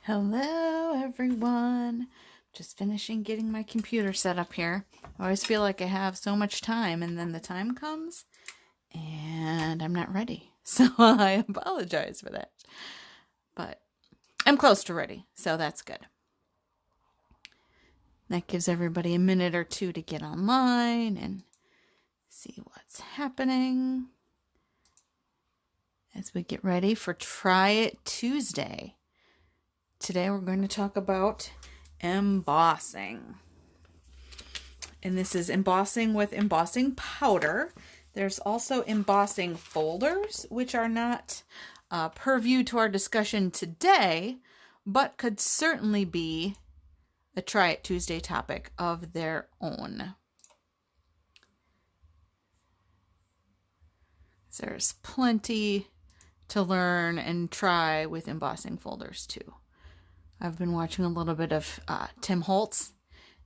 Hello everyone. Just finishing getting my computer set up here. I always feel like I have so much time and then the time comes and I'm not ready. So I apologize for that. But I'm close to ready, so that's good. That gives everybody a minute or two to get online and see what's happening as we get ready for Try It Tuesday. Today we're going to talk about embossing. And this is embossing with embossing powder. There's also embossing folders, which are not purview to our discussion today, but could certainly be a Try It Tuesday topic of their own. There's plenty to learn and try with embossing folders too. I've been watching a little bit of Tim Holtz,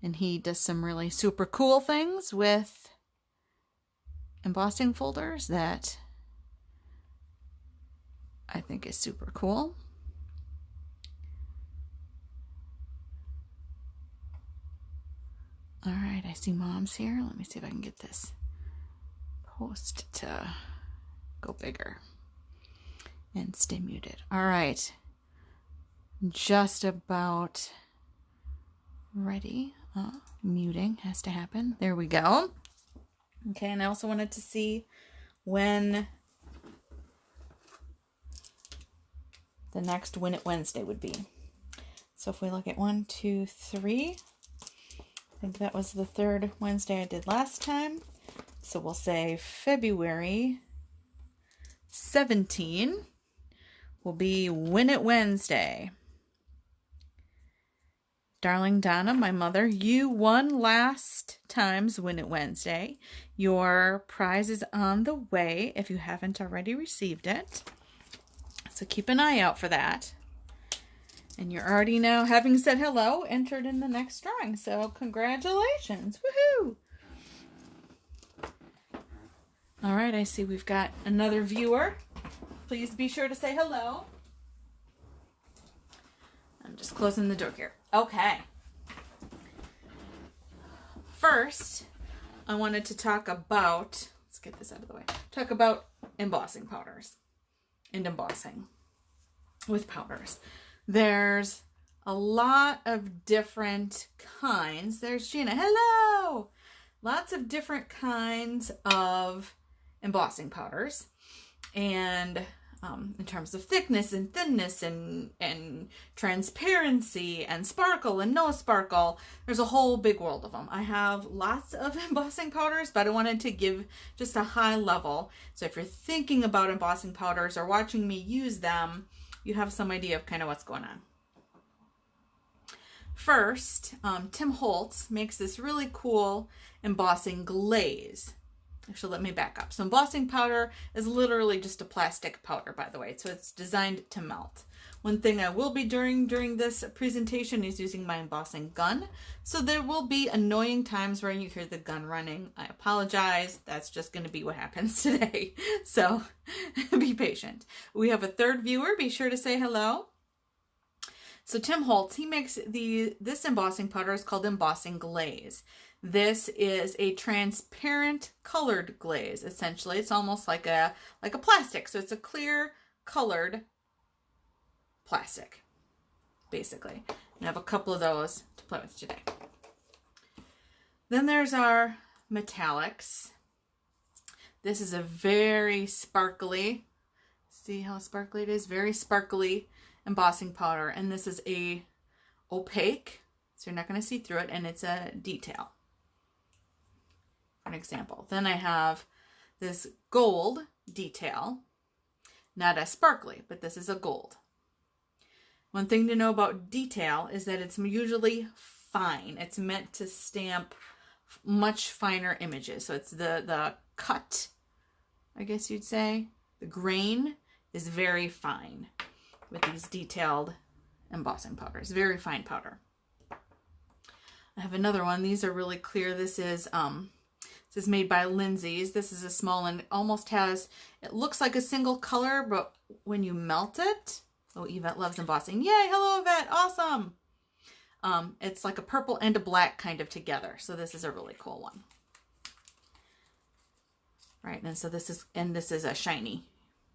and he does some really super cool things with embossing folders that I think is super cool. All right, I see Mom's here. Let me see if I can get this post to go bigger and stay muted. All right. Just about ready. Muting has to happen. There we go. Okay, and I also wanted to see when the next Win It Wednesday would be. So if we look at 1, 2, 3, I think that was the third Wednesday I did last time. So we'll say February 17 will be Win It Wednesday. Darling Donna, my mother, you won last time's Win It Wednesday. Your prize is on the way if you haven't already received it. So keep an eye out for that. And you're already now, having said hello, entered in the next drawing. So congratulations. Woohoo! All right, I see we've got another viewer. Please be sure to say hello. I'm just closing the door here. Okay. First, I wanted to talk about, let's get this out of the way, talk about embossing powders and embossing with powders. There's a lot of different kinds. There's Gina. Hello! Lots of different kinds of embossing powders. And in terms of thickness and thinness and transparency and sparkle and no sparkle, there's a whole big world of them. I have lots of embossing powders, but I wanted to give just a high level. So if you're thinking about embossing powders or watching me use them, you have some idea of kind of what's going on. First, Tim Holtz makes this really cool embossing glaze. Actually, let me back up. So embossing powder is literally just a plastic powder, by the way. So it's designed to melt. One thing I will be doing during this presentation is using my embossing gun. So there will be annoying times where you hear the gun running. I apologize. That's just going to be what happens today. So be patient. We have a third viewer. Be sure to say hello. So Tim Holtz, he makes this embossing powder is called embossing glaze. This is a transparent colored glaze. Essentially, it's almost like a plastic. So it's a clear colored plastic, basically. And I have a couple of those to play with today. Then there's our metallics. This is a very sparkly, see how sparkly it is? Very sparkly embossing powder. And this is a opaque, so you're not going to see through it, and it's a detail. For an example. Then I have this gold detail, not as sparkly, but this is a gold. One thing to know about detail is that it's usually fine. It's meant to stamp much finer images. So it's the cut, I guess you'd say. The grain is very fine with these detailed embossing powders. Very fine powder. I have another one. These are really clear. This is made by Lindsay's. This is a small one. It almost has, it looks like a single color, but when you melt it Oh, Yvette loves embossing. Yay, hello Yvette, awesome. It's like a purple and a black kind of together. So this is a really cool one. Right, and so this is a shiny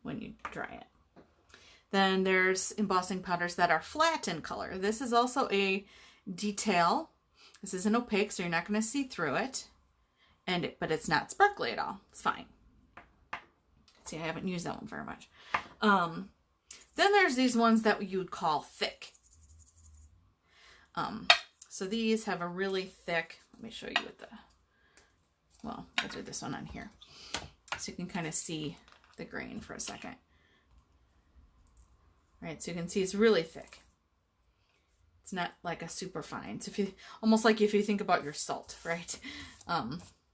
when you dry it. Then there's embossing powders that are flat in color. This is also a detail. This isn't opaque, so you're not going to see through it. But it's not sparkly at all. It's fine. See, I haven't used that one very much. Then there's these ones that you would call thick. So these have a really thick, let me show you with the, well, I'll do this one on here. So you can kind of see the grain for a second. Right, so you can see it's really thick. It's not like a super fine. So if you, almost like if you think about your salt, right?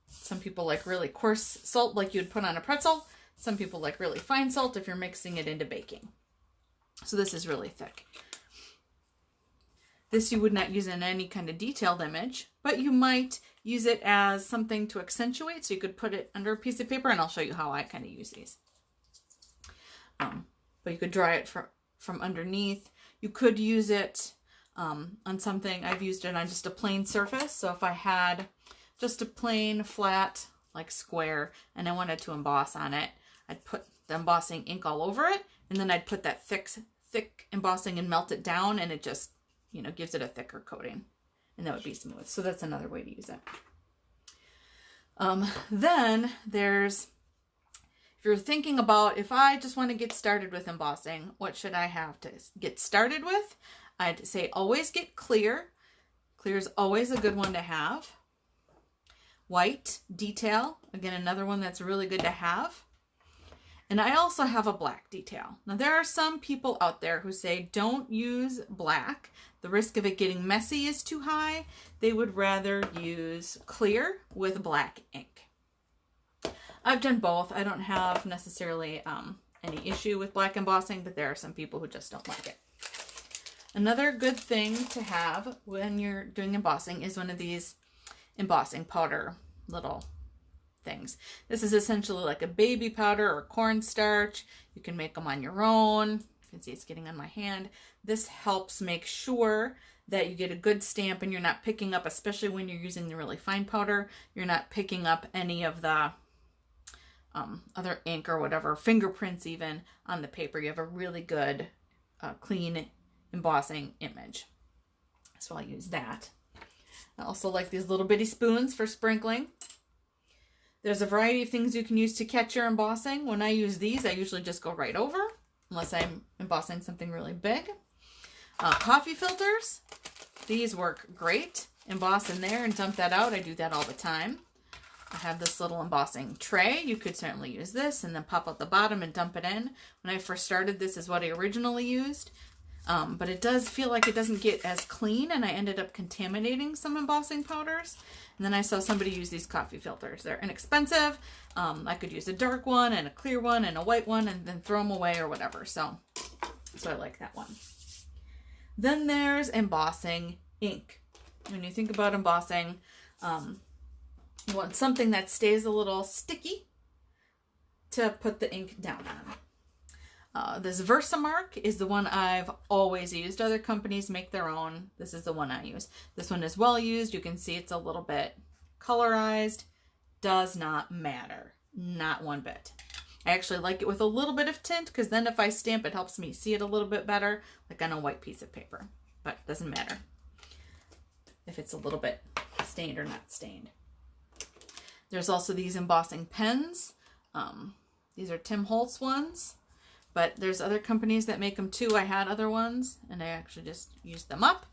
Some people like really coarse salt like you'd put on a pretzel. Some people like really fine salt if you're mixing it into baking. So this is really thick. This you would not use in any kind of detailed image, but you might use it as something to accentuate. So you could put it under a piece of paper, and I'll show you how I kind of use these. But you could dry it from underneath. You could use it on something. I've used it on just a plain surface. So if I had just a plain flat like square and I wanted to emboss on it, I'd put the embossing ink all over it, and then I'd put that thick embossing and melt it down, and it just, you know, gives it a thicker coating, and that would be smooth. So that's another way to use it. Then there's, if you're thinking about, if I just want to get started with embossing, what should I have to get started with? I'd say always get clear. Clear is always a good one to have. White detail, again, another one that's really good to have. And I also have a black detail. Now there are some people out there who say don't use black. The risk of it getting messy is too high. They would rather use clear with black ink. I've done both. I don't have necessarily any issue with black embossing, but there are some people who just don't like it. Another good thing to have when you're doing embossing is one of these embossing powder little things. This is essentially like a baby powder or cornstarch. You can make them on your own. You can see it's getting on my hand. This helps make sure that you get a good stamp and you're not picking up, especially when you're using the really fine powder, you're not picking up any of the other ink or whatever, fingerprints even on the paper. You have a really good clean embossing image. So I'll use that. I also like these little bitty spoons for sprinkling. There's a variety of things you can use to catch your embossing. When I use these, I usually just go right over, unless I'm embossing something really big. Coffee filters. These work great. Emboss in there and dump that out. I do that all the time. I have this little embossing tray. You could certainly use this and then pop out the bottom and dump it in. When I first started, this is what I originally used. But it does feel like it doesn't get as clean, and I ended up contaminating some embossing powders. And then I saw somebody use these coffee filters. They're inexpensive. I could use a dark one and a clear one and a white one and then throw them away or whatever. So I like that one. Then there's embossing ink. When you think about embossing, you want something that stays a little sticky to put the ink down on. This Versamark is the one I've always used. Other companies make their own. This is the one I use. This one is well used. You can see it's a little bit colorized. Does not matter. Not one bit. I actually like it with a little bit of tint, because then if I stamp, it helps me see it a little bit better, like on a white piece of paper. But it doesn't matter if it's a little bit stained or not stained. There's also these embossing pens. These are Tim Holtz ones. But there's other companies that make them too. I had other ones, and I actually just used them up.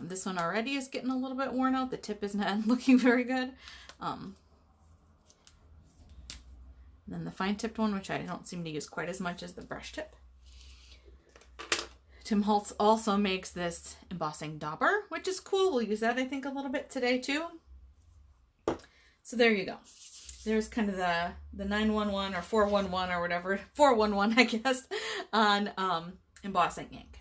This one already is getting a little bit worn out. The tip is not looking very good. Then the fine-tipped one, which I don't seem to use quite as much as the brush tip. Tim Holtz also makes this embossing dauber, which is cool. We'll use that, I think, a little bit today too. So there you go. There's kind of the 911 or 411 or whatever, 411 I guess, on embossing ink.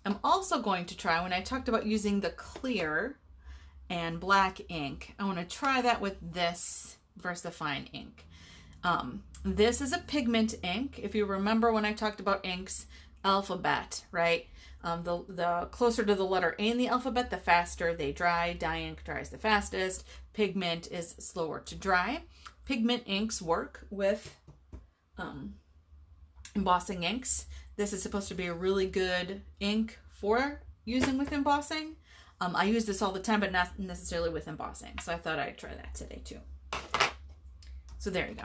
I'm also going to try, when I talked about using the clear and black ink, I want to try that with this VersaFine ink. This is a pigment ink. If you remember when I talked about inks, alphabet, right? The closer to the letter A in the alphabet, the faster they dry. Dye ink dries the fastest. Pigment is slower to dry. Pigment inks work with embossing inks. This is supposed to be a really good ink for using with embossing. I use this all the time, but not necessarily with embossing. So I thought I'd try that today too. So there you go.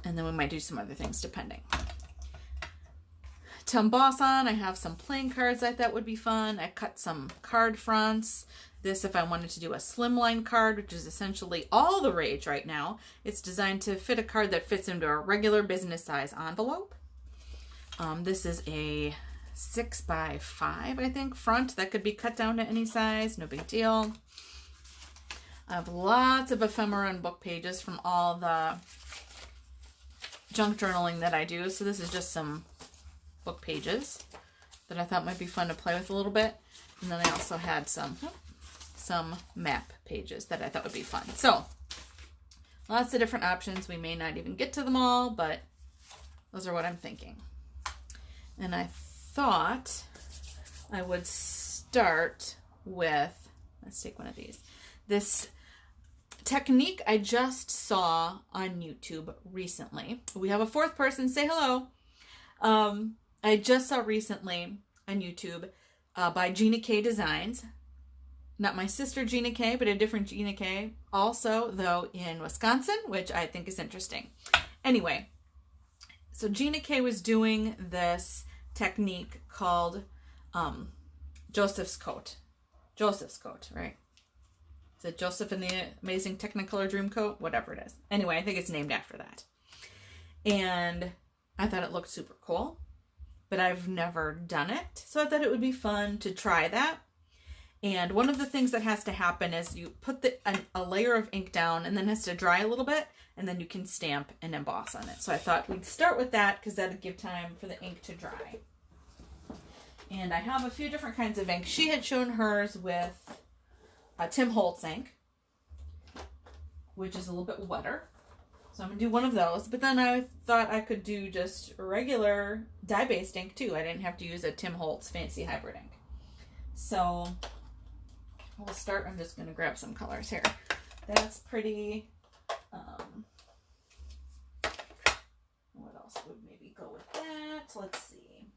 And then we might do some other things depending. To emboss on, I have some playing cards I thought would be fun. I cut some card fronts. This, if I wanted to do a slimline card, which is essentially all the rage right now, it's designed to fit a card that fits into a regular business size envelope. This is a 6x5, I think, front that could be cut down to any size. No big deal. I have lots of ephemera and book pages from all the junk journaling that I do. So this is just some book pages that I thought might be fun to play with a little bit. And then I also had some map pages that I thought would be fun. So lots of different options. We may not even get to them all, but those are what I'm thinking. And I thought I would start with, let's take one of these. This technique I just saw on YouTube recently. We have a fourth person. Say hello. I just saw recently on YouTube by Gina K Designs. Not my sister Gina K, but a different Gina K. Also, though, in Wisconsin, which I think is interesting. Anyway, so Gina K was doing this technique called Joseph's Coat. Joseph's Coat, right? Is it Joseph in the Amazing Technicolor Dreamcoat? Whatever it is. Anyway, I think it's named after that. And I thought it looked super cool, but I've never done it. So I thought it would be fun to try that. And one of the things that has to happen is you put a layer of ink down and then it has to dry a little bit, and then you can stamp and emboss on it. So I thought we'd start with that because that would give time for the ink to dry. And I have a few different kinds of ink. She had shown hers with Tim Holtz ink, which is a little bit wetter. So I'm going to do one of those. But then I thought I could do just regular dye-based ink too. I didn't have to use a Tim Holtz fancy hybrid ink. So we'll start. I'm just going to grab some colors here. That's pretty. What else would maybe go with that? Let's see.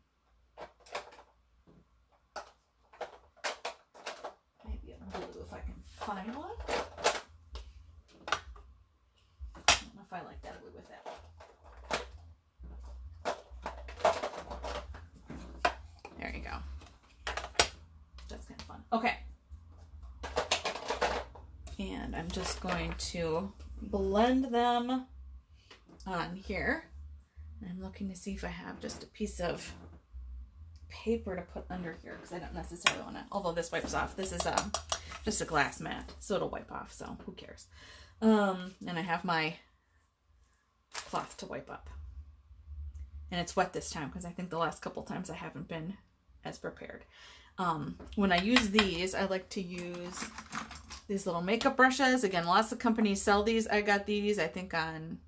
Maybe a blue if I can find one. I don't know if I like that blue with that. There you go. That's kind of fun. Okay. And I'm just going to blend them on here. I'm looking to see if I have just a piece of paper to put under here because I don't necessarily want to, although this wipes off. This is just a glass mat, so it'll wipe off, so who cares. And I have my cloth to wipe up. And it's wet this time because I think the last couple times I haven't been as prepared. When I use these, I like to use these little makeup brushes. Again, lots of companies sell these. I got these, I think, on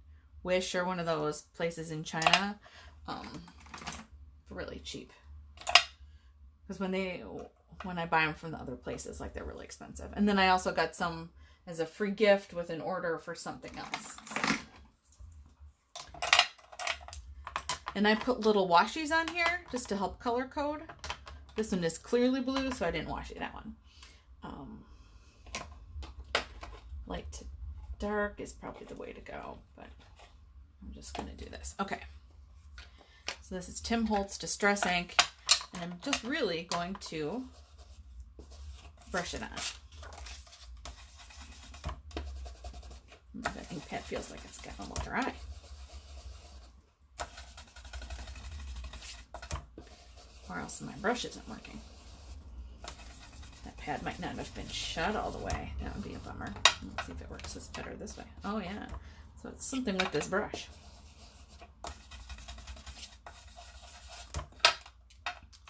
Wish or one of those places in China. Really cheap. Because when I buy them from the other places, like, they're really expensive. And then I also got some as a free gift with an order for something else. So. And I put little washies on here just to help color code. This one is clearly blue, so I didn't washi that one. Light to dark is probably the way to go, but I'm just going to do this. Okay. So this is Tim Holtz Distress Ink, and I'm just really going to brush it on. That ink pad feels like it's getting a little dry. Or else my brush isn't working. That pad might not have been shut all the way. That would be a bummer. Let's see if it works better this way. Oh yeah. So it's something with this brush. So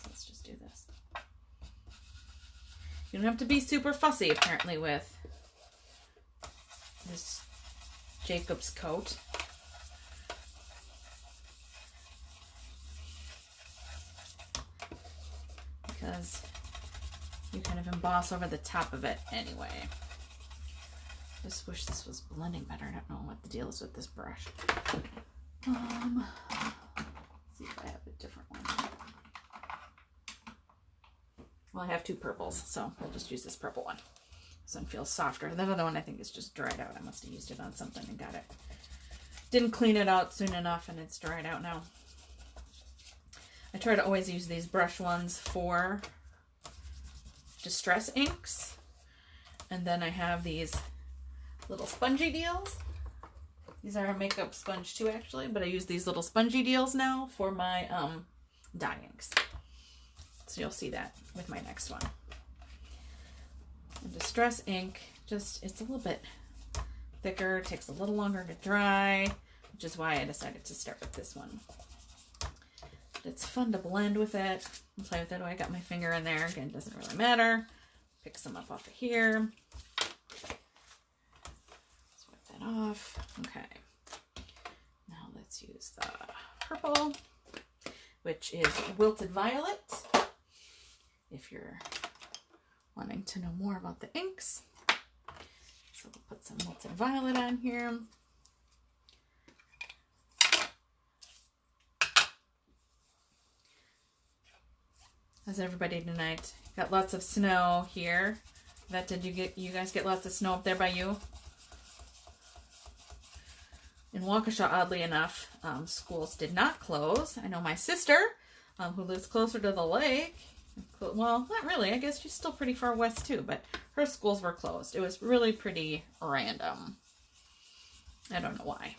let's just do this. You don't have to be super fussy apparently with this Jacob's coat. says you kind of emboss over the top of it anyway. Just wish this was blending better. I don't know what the deal is with this brush. Let's see if I have a different one. Well, I have two purples, so we'll just use this purple one. This one feels softer. The other one I think is just dried out. I must have used it on something and got it. Didn't clean it out soon enough and it's dried out now. I try to always use these brush ones for distress inks. And then I have these little spongy deals. These are a makeup sponge too, actually, but I use these little spongy deals now for my dye inks. So you'll see that with my next one. And distress ink, just, it's a little bit thicker, takes a little longer to dry, which is why I decided to start with this one. But it's fun to blend with it and play with it. Oh, I got my finger in there. Again, doesn't really matter. Pick some up off of here. Let's wipe that off. Okay. Now let's use the purple, which is Wilted Violet. If you're wanting to know more about the inks. So we'll put some Wilted Violet on here. How's everybody tonight? Got lots of snow here. Vet, did you guys get lots of snow up there by you? In Waukesha, oddly enough, schools did not close. I know my sister, who lives closer to the lake, well, not really. I guess she's still pretty far west too, but her schools were closed. It was really pretty random. I don't know why.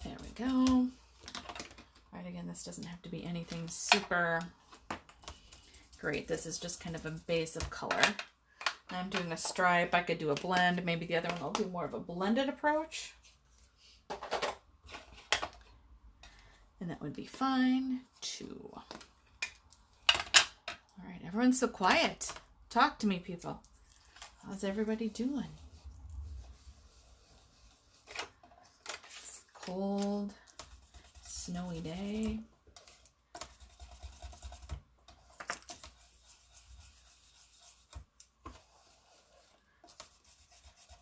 There we go. Right, again, this doesn't have to be anything super great. This is just kind of a base of color. I'm doing a stripe. I could do a blend. Maybe the other one I'll do more of a blended approach. And that would be fine too. All right, everyone's so quiet. Talk to me, people. How's everybody doing? It's a cold, snowy day.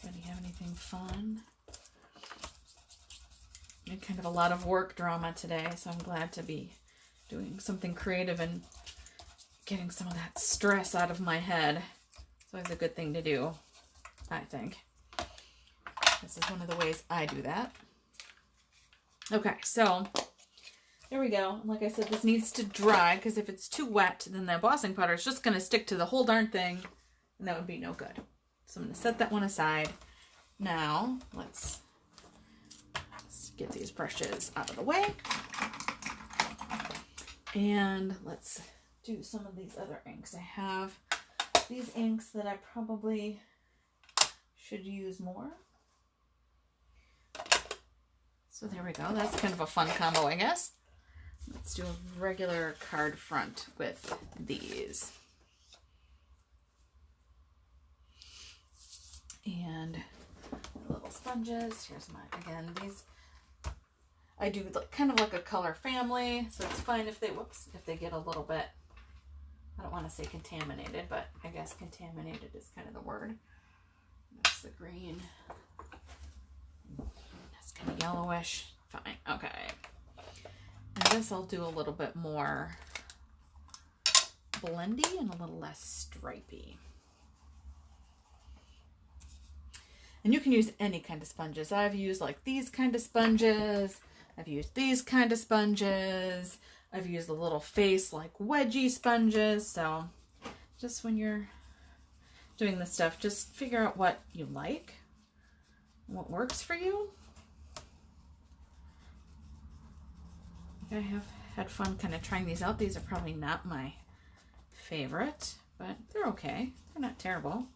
Anybody have anything fun? I had kind of a lot of work drama today, so I'm glad to be doing something creative and getting some of that stress out of my head. It's always a good thing to do, I think. This is one of the ways I do that. Okay, so there we go. Like I said, this needs to dry, because if it's too wet, then the embossing powder is just going to stick to the whole darn thing, and that would be no good. So I'm going to set that one aside. Now, let's get these brushes out of the way. And let's do some of these other inks. I have these inks that I probably should use more. So there we go. That's kind of a fun combo, I guess. Let's do a regular card front with these. And little sponges. Here's my, again, these I do kind of like a color family, so it's fine if they, whoops, if they get a little bit, I don't want to say contaminated, but I guess contaminated is kind of the word. That's the green. That's kind of yellowish. Fine, okay. And this I'll do a little bit more blendy and a little less stripy. And you can use any kind of sponges. I've used like these kind of sponges. I've used these kind of sponges. I've used a little face like wedgie sponges. So just when you're doing this stuff, just figure out what you like, what works for you. I have had fun kind of trying these out. These are probably not my favorite, but they're okay. They're not terrible.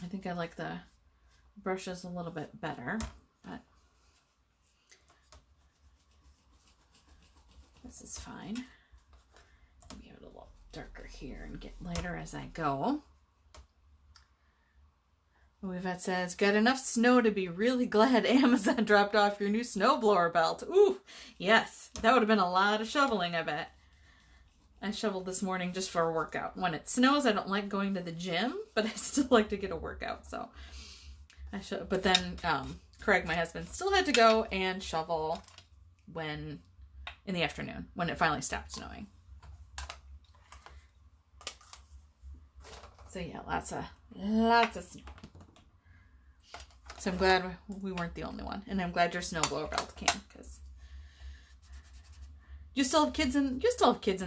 I think I like the brushes a little bit better, but this is fine. Maybe it a little darker here and get lighter as I go. Yvette says, got enough snow to be really glad Amazon dropped off your new snowblower belt. Ooh, yes. That would have been a lot of shoveling, I bet. I shoveled this morning just for a workout. When it snows, I don't like going to the gym, but I still like to get a workout. So I should. But then Craig, my husband, still had to go and shovel in the afternoon when it finally stopped snowing. So yeah, lots of snow. So I'm glad we weren't the only one, and I'm glad your snowblower belt came, because you still have kids in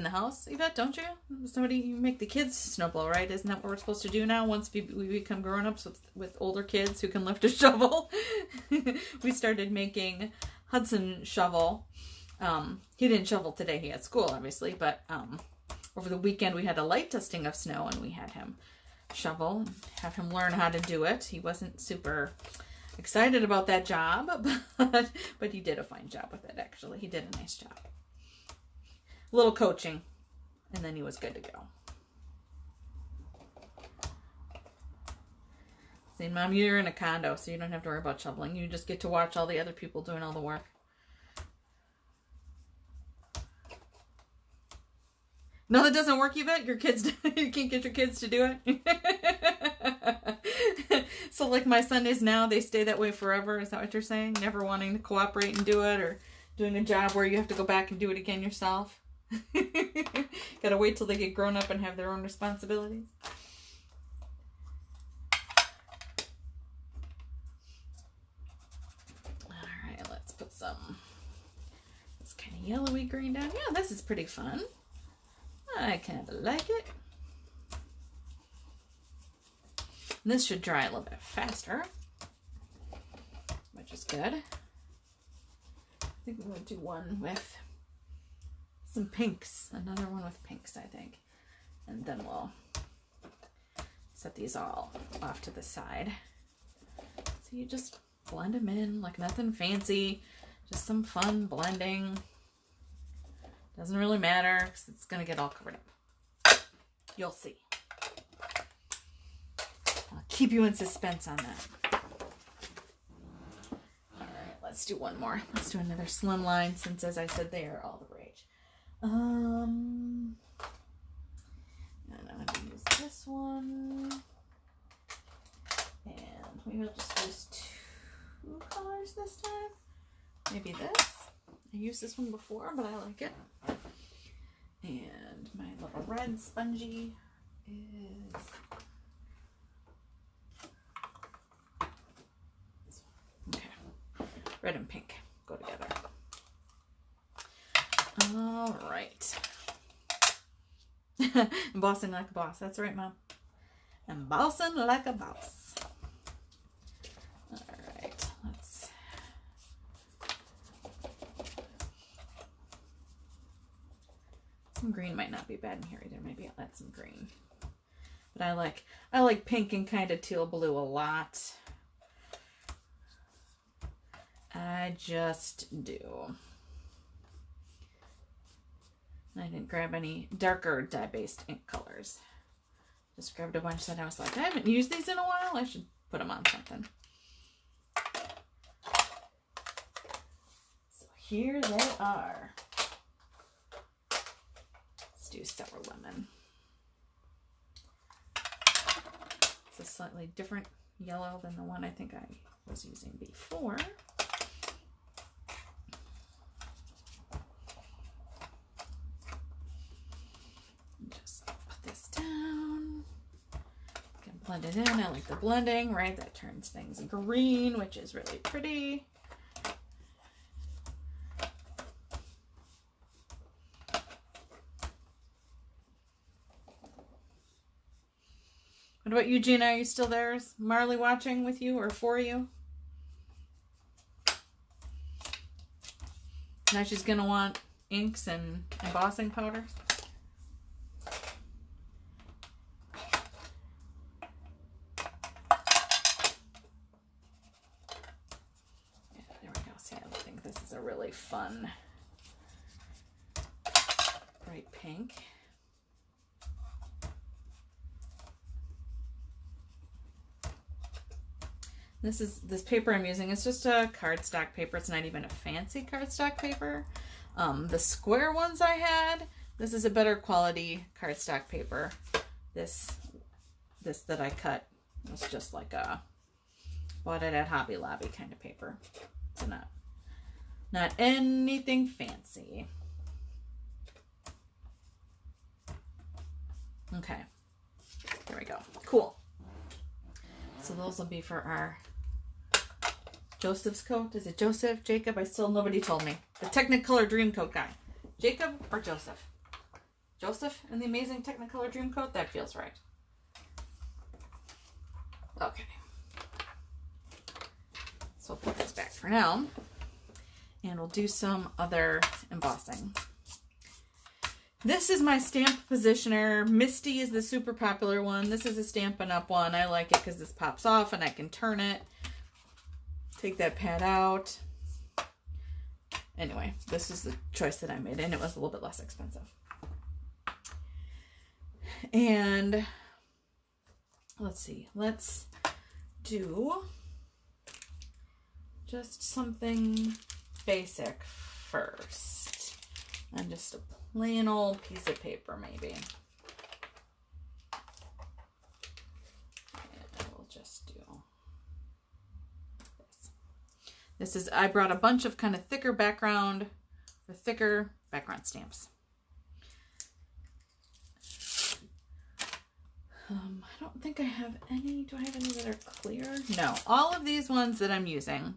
the house, Yvette, don't you? You make the kids snowblow, right? Isn't that what we're supposed to do now? Once we become grown-ups with older kids who can lift a shovel, we started making Hudson shovel. He didn't shovel today; he had school, obviously, but over the weekend we had a light dusting of snow, and we had him shovel, have him learn how to do it. He wasn't super excited about that job, but he did a fine job with it, actually. He did a nice job. A little coaching, and then he was good to go. See, Mom, you're in a condo, so you don't have to worry about shoveling. You just get to watch all the other people doing all the work. No, that doesn't work, Yvette? You can't get your kids to do it? So like my Sundays now, they stay that way forever? Is that what you're saying? Never wanting to cooperate and do it, or doing a job where you have to go back and do it again yourself? Gotta wait till they get grown up and have their own responsibilities. Alright, let's put this kind of yellowy green down. Yeah, this is pretty fun. I kind of like it. And this should dry a little bit faster, which is good. I think we're going to do one with some pinks. Another one with pinks, I think. And then we'll set these all off to the side. So you just blend them in like nothing fancy. Just some fun blending. Doesn't really matter because it's going to get all covered up. You'll see. I'll keep you in suspense on that. Alright, let's do one more. Let's do another slim line since, as I said, they are all the rage. And I'm going to use this one. And we will just use 2 colors this time. Maybe this. I used this one before, but I like it. And my little red spongy is this one. Okay. Red and pink go together. All right. Embossing like a boss. That's right, Mom. Embossing like a boss. All right. Some green might not be bad in here either. Maybe I'll add some green. But I like pink and kind of teal blue a lot. I just do. I didn't grab any darker dye-based ink colors. Just grabbed a bunch that I was like, I haven't used these in a while. I should put them on something. So here they are. Do Sour Lemon. It's a slightly different yellow than the one I think I was using before. Just put this down. Can blend it in. I like the blending, right? That turns things green, which is really pretty. What about you, Gina? Are you still there? Is Marley watching with you or for you? Now she's going to want inks and embossing powders. Yeah, there we go. See, I think this is a really fun bright pink. This paper I'm using is just a cardstock paper. It's not even a fancy cardstock paper. The square ones I had, this is a better quality cardstock paper. This that I cut was just like bought it at Hobby Lobby kind of paper. So not anything fancy. Okay, there we go. Cool. So those will be for our Joseph's coat. Is it Joseph? Jacob? Nobody told me. The Technicolor Dreamcoat guy. Jacob or Joseph? Joseph in the Amazing Technicolor Dreamcoat? That feels right. Okay. So we'll put this back for now. And we'll do some other embossing. This is my stamp positioner. Misty is the super popular one. This is a Stampin' Up! One. I like it because this pops off and I can turn it. Take that pad out. Anyway, this is the choice that I made, and it was a little bit less expensive. And let's see. Let's do just something basic first. And just a plain old piece of paper, maybe. And we'll just do this. This is, I brought a bunch of kind of thicker background stamps. I don't think I have any. Do I have any that are clear? No. All of these ones that I'm using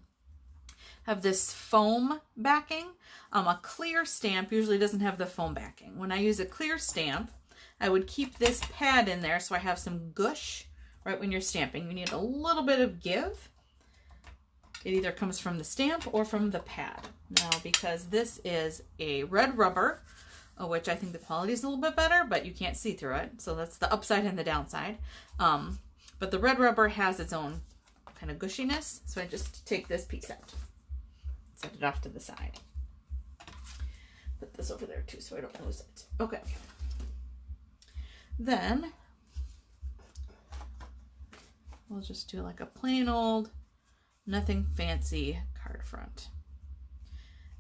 have this foam backing. A clear stamp usually doesn't have the foam backing. When I use a clear stamp, I would keep this pad in there so I have some gush right when you're stamping. You need a little bit of give. It either comes from the stamp or from the pad. Now, because this is a red rubber, which I think the quality is a little bit better, but you can't see through it. So that's the upside and the downside. But the red rubber has its own kind of gushiness. So I just take this piece out. Set it off to the side. Put this over there too so I don't lose it. Okay. Then we'll just do like a plain old, nothing fancy card front.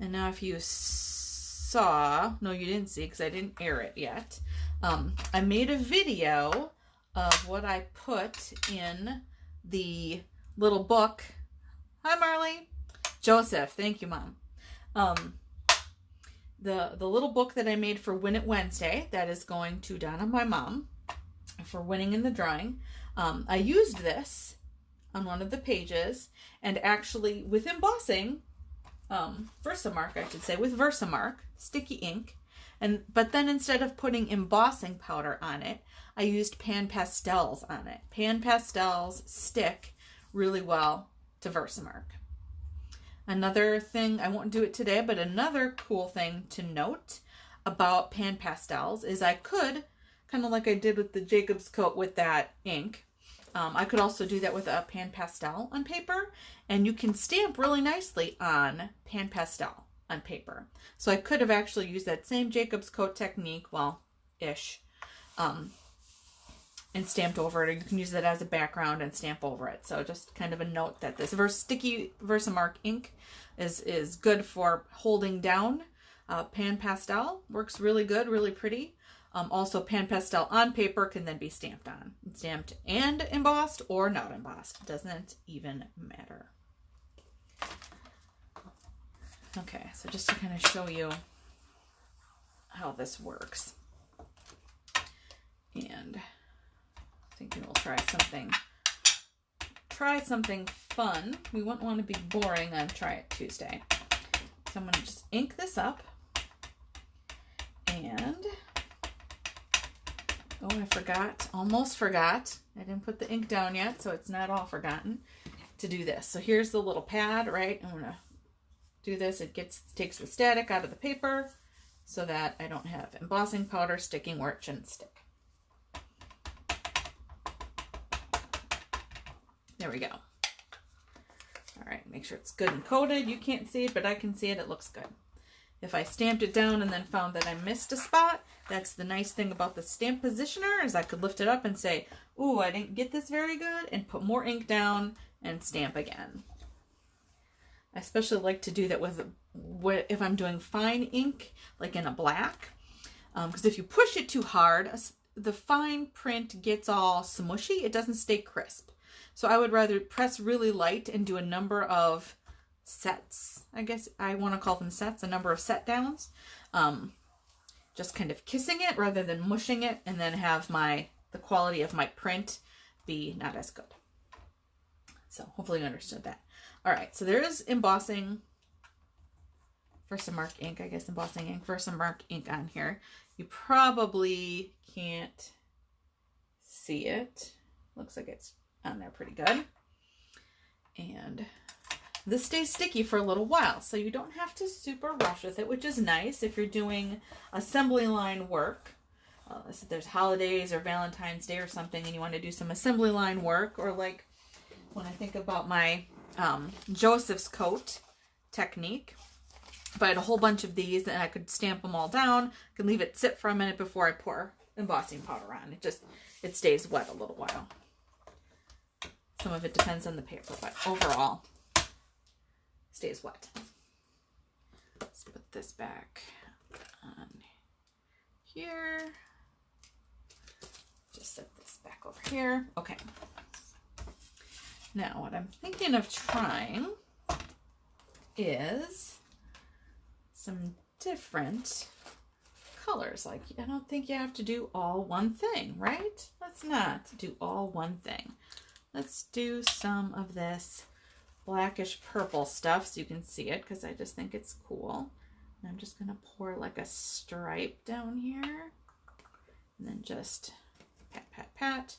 And now if you saw, no you didn't see because I didn't air it yet, I made a video of what I put in the little book. Hi Marley. Joseph, thank you, Mom. The little book that I made for Win It Wednesday, that is going to Donna, my mom, for winning in the drawing. I used this on one of the pages, and actually with embossing, Versamark, I should say, with Versamark, sticky ink, but then instead of putting embossing powder on it, I used pan pastels on it. Pan pastels stick really well to Versamark. Another thing, I won't do it today, but another cool thing to note about pan pastels is I could, kind of like I did with the Jacob's coat with that ink, I could also do that with a pan pastel on paper, and you can stamp really nicely on pan pastel on paper. So I could have actually used that same Jacob's coat technique, well, ish, and stamped over it, or you can use it as a background and stamp over it. So just kind of a note that this sticky Versamark ink is good for holding down. Pan pastel works really good, really pretty. Also, pan pastel on paper can then be stamped on. Stamped and embossed or not embossed. Doesn't even matter. Okay, so just to kind of show you how this works. And thinking we'll try something fun. We wouldn't want to be boring on Try It Tuesday. So I'm going to just ink this up. And, oh, I forgot, almost forgot. I didn't put the ink down yet, so it's not all forgotten to do this. So here's the little pad, right? I'm going to do this. It takes the static out of the paper so that I don't have embossing powder sticking where it shouldn't stick. There we go. All right, make sure it's good and coated. You can't see it, but I can see it. It looks good. If I stamped it down and then found that I missed a spot, that's the nice thing about the stamp positioner, is I could lift it up and say, ooh, I didn't get this very good, and put more ink down and stamp again. I especially like to do that with if I'm doing fine ink, like in a black, because if you push it too hard, the fine print gets all smushy. It doesn't stay crisp. So I would rather press really light and do a number of sets. I guess I want to call them sets, a number of set downs. Just kind of kissing it rather than mushing it, and then have the quality of my print be not as good. So hopefully you understood that. All right, so there's embossing Versamark ink, I guess embossing ink, Versamark ink on here. You probably can't see it. Looks like it's on there pretty good. And this stays sticky for a little while, so you don't have to super rush with it, which is nice if you're doing assembly line work. If there's holidays or Valentine's Day or something and you want to do some assembly line work, or like when I think about my Joseph's coat technique, if I had a whole bunch of these and I could stamp them all down, I could leave it sit for a minute before I pour embossing powder on. It stays wet a little while. Some of it depends on the paper, but overall, stays wet. Let's put this back on here. Just set this back over here. Okay. Now, what I'm thinking of trying is some different colors. Like, I don't think you have to do all one thing, right? Let's not do all one thing. Let's do some of this blackish purple stuff so you can see it, because I just think it's cool. And I'm just going to pour like a stripe down here. And then just pat, pat, pat.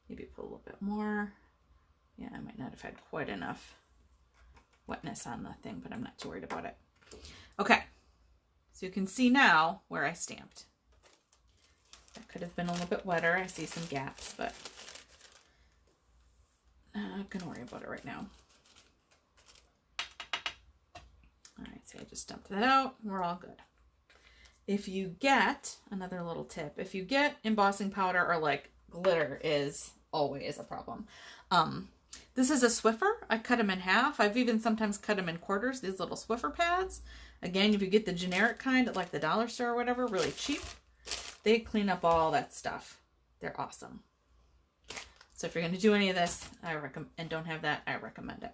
Maybe put a little bit more. Yeah, I might not have had quite enough wetness on the thing, but I'm not too worried about it. Okay, so you can see now where I stamped. That could have been a little bit wetter. I see some gaps, but I'm not going to worry about it right now. All right, so I just dumped that out. We're all good. If you get, another little tip, if you get embossing powder or like glitter is always a problem. This is a Swiffer. I cut them in half. I've even sometimes cut them in quarters, these little Swiffer pads. Again, if you get the generic kind at like the dollar store or whatever, really cheap, they clean up all that stuff. They're awesome. So if you're going to do any of this, and don't have that, I recommend it.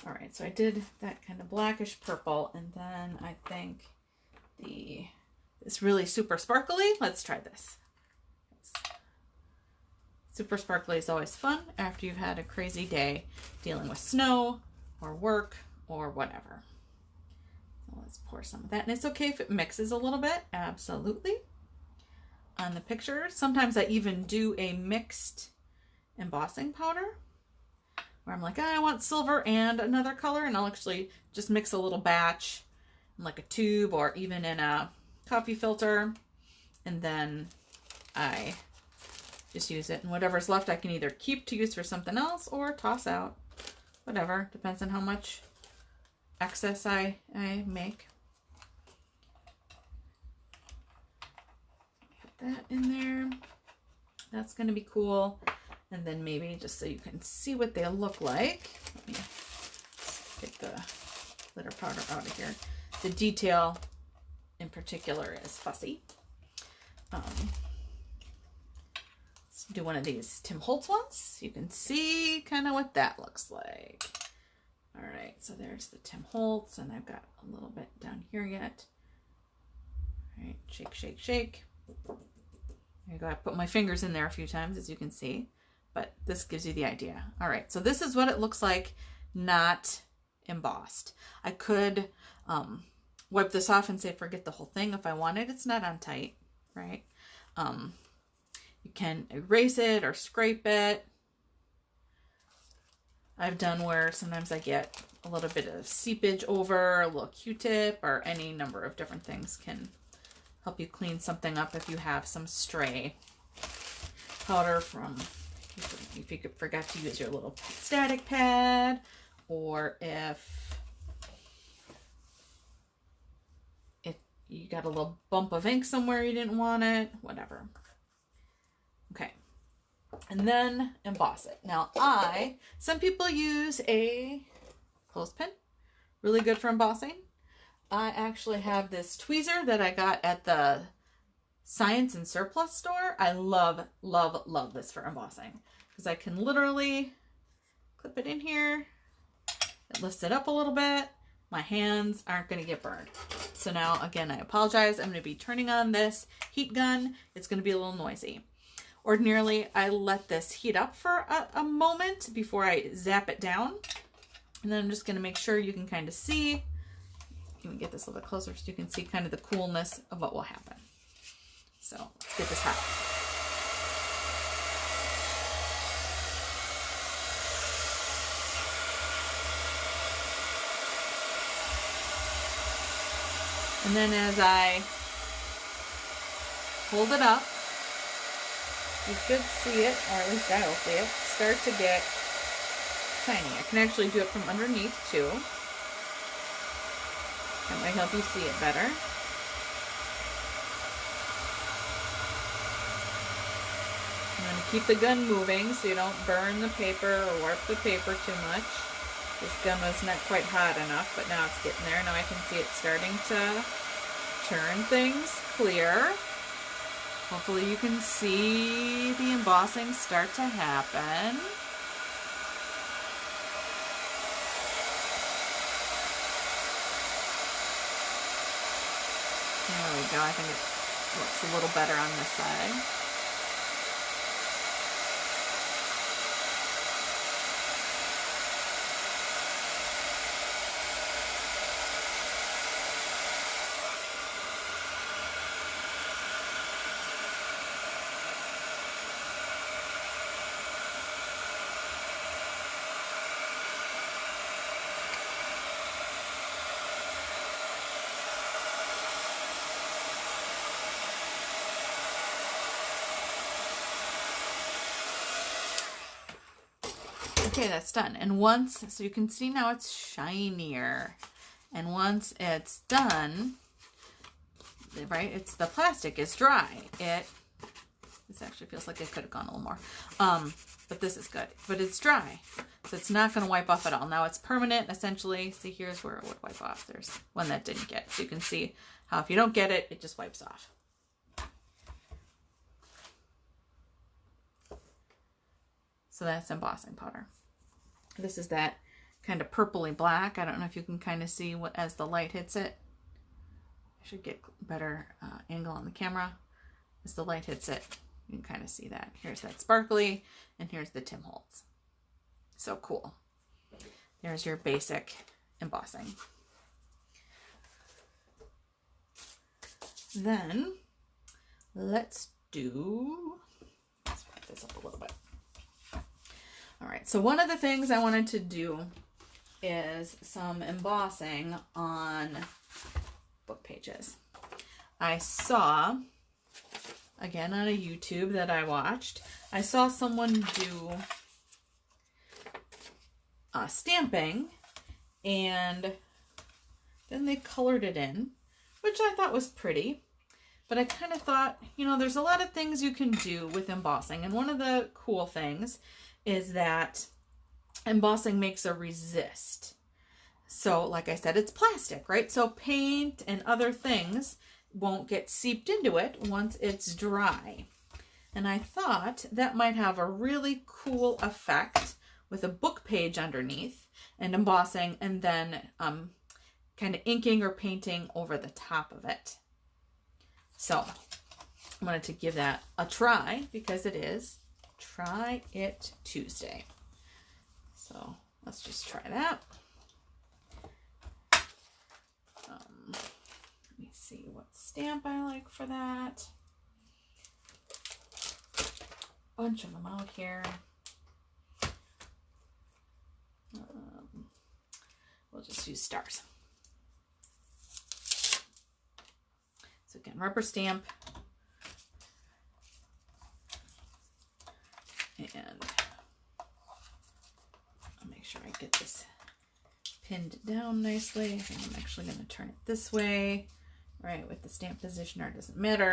All right, so I did that kind of blackish purple, and then I think this really super sparkly. Let's try this. Super sparkly is always fun after you've had a crazy day dealing with snow or work or whatever. So let's pour some of that. And it's okay if it mixes a little bit, absolutely. On the picture, sometimes I even do a mixed embossing powder where I'm like, I want silver and another color, and I'll actually just mix a little batch in like a tube or even in a coffee filter, and then I just use it, and whatever's left I can either keep to use for something else or toss out. Whatever, depends on how much excess I make. Put that in there. That's going to be cool. And then maybe just so you can see what they look like, let me get the glitter powder out of here. The detail in particular is fussy. Let's do one of these Tim Holtz ones. You can see kind of what that looks like. All right, so there's the Tim Holtz, and I've got a little bit down here yet. All right, shake, shake, shake. There you go. I put my fingers in there a few times, as you can see, but this gives you the idea. All right, so this is what it looks like, not embossed. I could wipe this off and say forget the whole thing if I wanted. It's not on tight, right? You can erase it or scrape it. I've done where sometimes I get a little bit of seepage over, a little Q-tip, or any number of different things can help you clean something up if you have some stray powder from, if you forgot to use your little static pad, or if you got a little bump of ink somewhere you didn't want it, whatever. Okay. and then emboss it. Now some people use a clothespin, really good for embossing. I actually have this tweezer that I got at the Science and Surplus store. I love, love, love this for embossing because I can literally clip it in here. It lifts it up a little bit. My hands aren't going to get burned. So now, again, I apologize. I'm going to be turning on this heat gun. It's going to be a little noisy. Ordinarily, I let this heat up for a moment before I zap it down. And then I'm just going to make sure you can kind of see. Even get this a little bit closer so you can see kind of the coolness of what will happen. So let's get this hot. And then as I hold it up, you should see it, or at least I will see it, start to get tiny. I can actually do it from underneath too. That might help you see it better. I'm going to keep the gun moving so you don't burn the paper or warp the paper too much. This gun was not quite hot enough, but now it's getting there. Now I can see it starting to turn things clear. Hopefully you can see the embossing start to happen. There we go. I think it looks a little better on this side. Okay, that's done. And once, so you can see now it's shinier. And once it's done, right, it's the plastic is dry. This actually feels like it could have gone a little more. But this is good. But it's dry. So it's not going to wipe off at all. Now it's permanent, essentially. See, here's where it would wipe off. There's one that didn't get. So you can see how if you don't get it, it just wipes off. So that's embossing powder. This is that kind of purpley black. I don't know if you can kind of see what as the light hits it. I should get better angle on the camera. As the light hits it, you can kind of see that. Here's that sparkly, and here's the Tim Holtz. So cool. There's your basic embossing. Then let's put this up a little bit. All right, so one of the things I wanted to do is some embossing on book pages. I saw, again on a YouTube that I watched, I saw someone do stamping, and then they colored it in, which I thought was pretty. But I kind of thought, you know, there's a lot of things you can do with embossing, and one of the cool things is that embossing makes a resist. So like I said, it's plastic, right? So paint and other things won't get seeped into it once it's dry. And I thought that might have a really cool effect with a book page underneath and embossing, and then kind of inking or painting over the top of it. So I wanted to give that a try because it is Try It Tuesday. So let's just try that. Let me see what stamp I like for that. Bunch of them out here. We'll just use stars. So again, rubber stamp. And I'll make sure I get this pinned down nicely. I think I'm actually going to turn it this way. Right, with the stamp positioner, it doesn't matter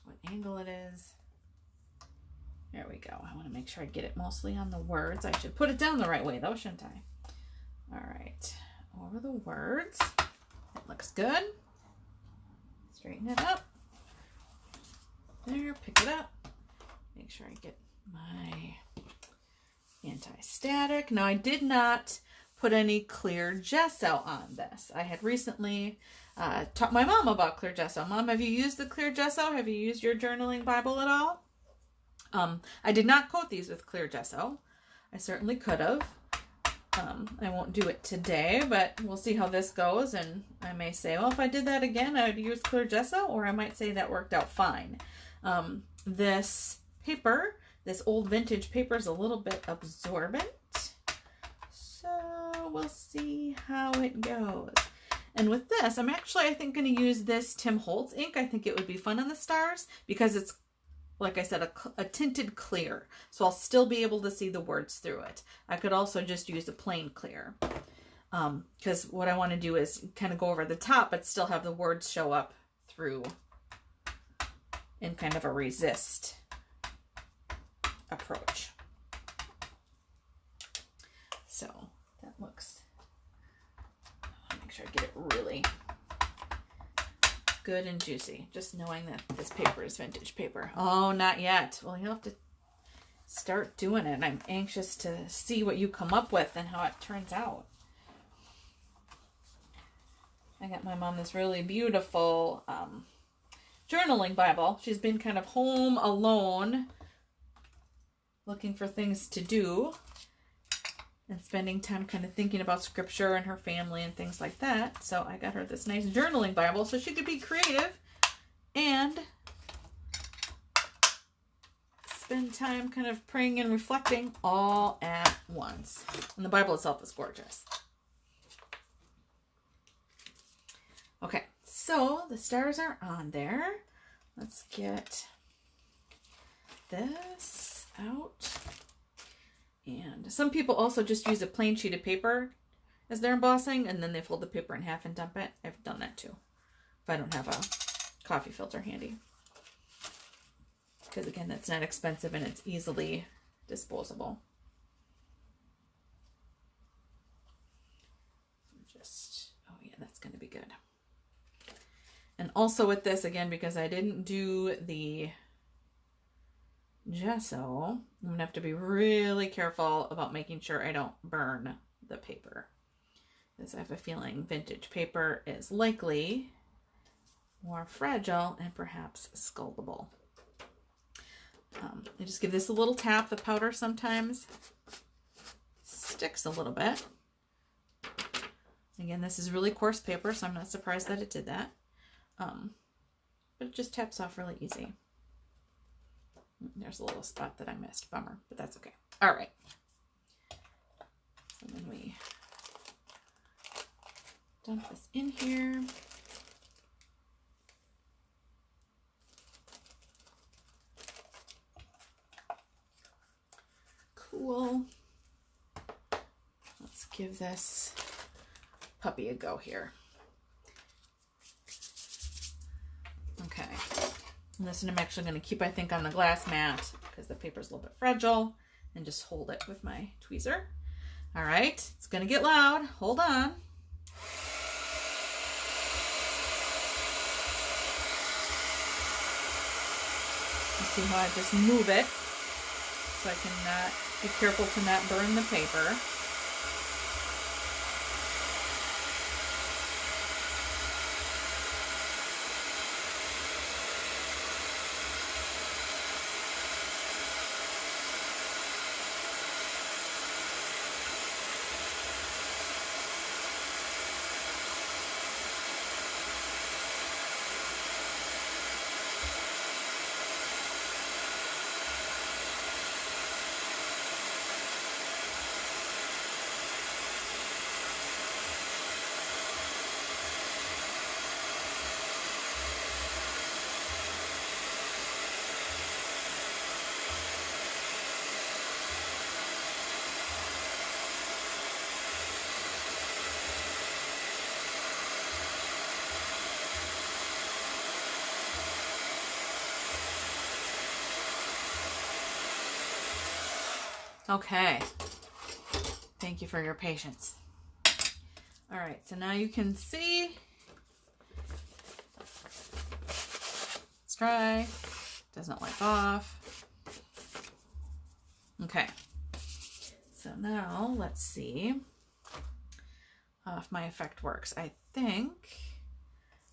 what angle it is. There we go. I want to make sure I get it mostly on the words. I should put it down the right way though, shouldn't I? All right, over the words. It looks good. Straighten it up. There, pick it up. Make sure I get my anti-static. Now I did not put any clear gesso on this. I had recently taught my mom about clear gesso. Mom, have you used the clear gesso? Have you used your journaling Bible at all? I did not coat these with clear gesso. I certainly could have. I won't do it today, but we'll see how this goes. And I may say, well, if I did that again, I would use clear gesso, or I might say that worked out fine. This paper, this old vintage paper, is a little bit absorbent. So we'll see how it goes. And with this, I'm actually, I think, going to use this Tim Holtz ink. I think it would be fun on the stars because it's, like I said, a tinted clear. So I'll still be able to see the words through it. I could also just use a plain clear. Because what I want to do is kind of go over the top, but still have the words show up through in kind of a resist approach. So that looks, I'll make sure I get it really good and juicy, just knowing that this paper is vintage paper. Oh, not yet. Well, you'll have to start doing it. I'm anxious to see what you come up with and how it turns out. I got my mom this really beautiful journaling Bible. She's been kind of home alone, looking for things to do and spending time kind of thinking about scripture and her family and things like that. So I got her this nice journaling Bible so she could be creative and spend time kind of praying and reflecting all at once. And the Bible itself is gorgeous. Okay, so the stars are on there. Let's get this out. And some people also just use a plain sheet of paper as their embossing, and then they fold the paper in half and dump it. I've done that too, if I don't have a coffee filter handy. Because again, that's not expensive and it's easily disposable. Just, oh yeah, that's going to be good. And also with this, again, because I didn't do the gesso, I'm going to have to be really careful about making sure I don't burn the paper. Because I have a feeling vintage paper is likely more fragile and perhaps scaldable. I just give this a little tap. The powder sometimes sticks a little bit. Again, this is really coarse paper, so I'm not surprised that it did that. But it just taps off really easy. There's a little spot that I missed. Bummer, but that's okay. All right. So then we dump this in here. Cool. Let's give this puppy a go here. Okay. And this one I'm actually going to keep, I think, on the glass mat because the paper's a little bit fragile, and just hold it with my tweezer. All right. It's going to get loud. Hold on. You see how I just move it so I can be careful to not burn the paper. Okay. Thank you for your patience. All right, so now you can see. Let's try. Doesn't wipe off. Okay. So now let's see if my effect works. I think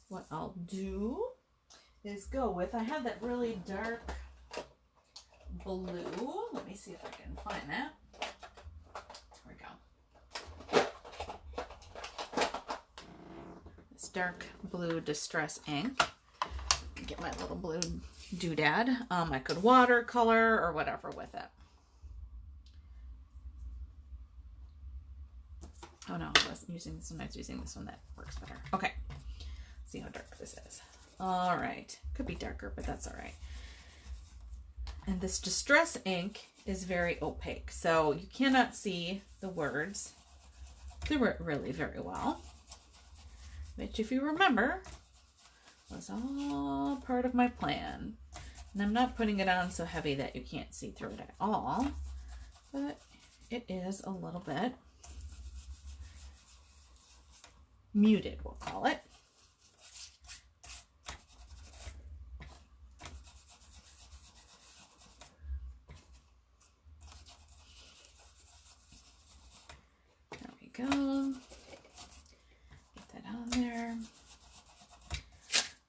what I'll do is go with, I have that really dark blue. Let me see if I can find that. There we go. This dark blue Distress ink. Get my little blue doodad. I could watercolor or whatever with it. Oh no, I wasn't using this one. I was using this one. That works better. Okay. Let's see how dark this is. All right. Could be darker, but that's all right. And this Distress ink is very opaque, so you cannot see the words through it really very well. Which, if you remember, was all part of my plan. And I'm not putting it on so heavy that you can't see through it at all, but it is a little bit muted, we'll call it. There we go. Get that on there.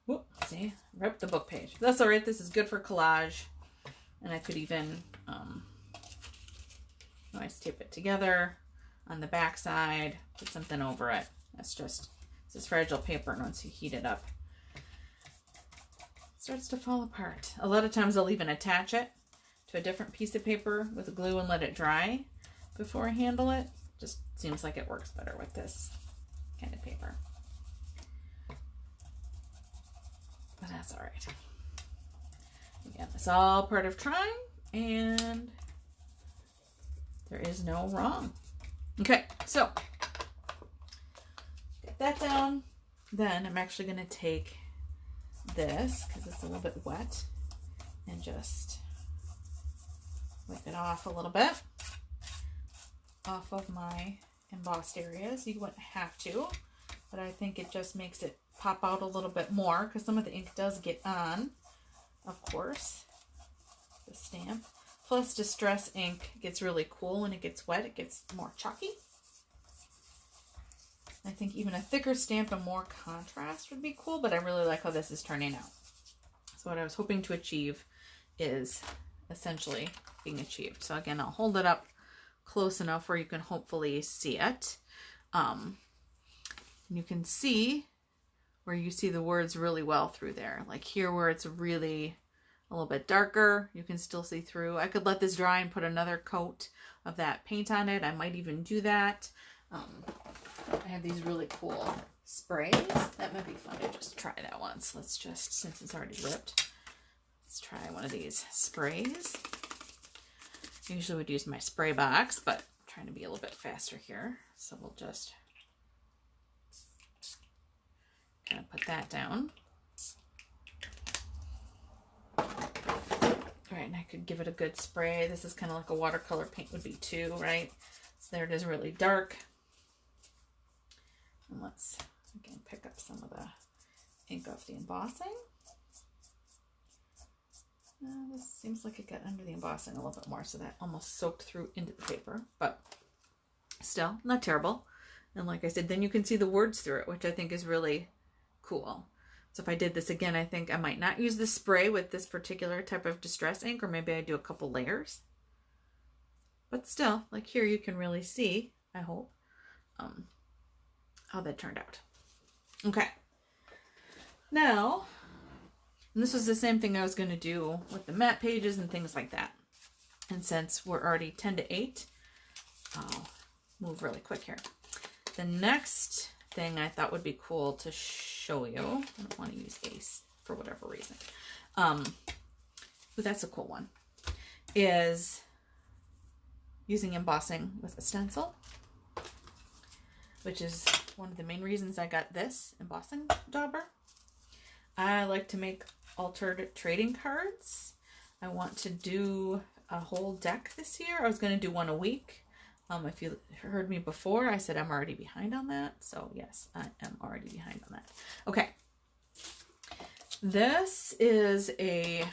Whoop, see, ripped the book page. That's all right. This is good for collage. And I could even nice tape it together on the back side, put something over it. That's just, this is fragile paper, and once you heat it up, it starts to fall apart. A lot of times I'll even attach it to a different piece of paper with glue and let it dry before I handle it. Just seems like it works better with this kind of paper. But that's all right. Again, it's all part of trying, and there is no wrong. Okay, so get that down. Then I'm actually going to take this, because it's a little bit wet, and just wipe it off a little bit off of my embossed areas. You wouldn't have to, but I think it just makes it pop out a little bit more, because some of the ink does get on, of course, the stamp. Plus, Distress ink gets really cool when it gets wet. It gets more chalky. I think even a thicker stamp and more contrast would be cool, but I really like how this is turning out. So what I was hoping to achieve is essentially being achieved. So again, I'll hold it up close enough where you can hopefully see it. You can see where you see the words really well through there. Like here where it's really a little bit darker, you can still see through. I could let this dry and put another coat of that paint on it. I might even do that. I have these really cool sprays. That might be fun to just try that once. Let's just, since it's already ripped, let's try one of these sprays. I usually would use my spray box, but I'm trying to be a little bit faster here. So we'll just kind of put that down. All right, and I could give it a good spray. This is kind of like a watercolor paint would be too, right? So there it is, really dark. And let's, again, pick up some of the ink off the embossing. This seems like it got under the embossing a little bit more, so that almost soaked through into the paper, but still not terrible. And like I said, then you can see the words through it, which I think is really cool. So if I did this again, I think I might not use the spray with this particular type of Distress ink, or maybe I do a couple layers. But still, like here, you can really see, I hope, how that turned out. Okay. Now, and this was the same thing I was going to do with the matte pages and things like that. And since we're already 10 to 8, I'll move really quick here. The next thing I thought would be cool to show you, I don't want to use Ace for whatever reason, but that's a cool one, is using embossing with a stencil, which is one of the main reasons I got this embossing dauber. I like to make altered trading cards. I want to do a whole deck this year. I was going to do one a week. If you heard me before, I said I'm already behind on that. So yes, I am already behind on that. Okay. This is a,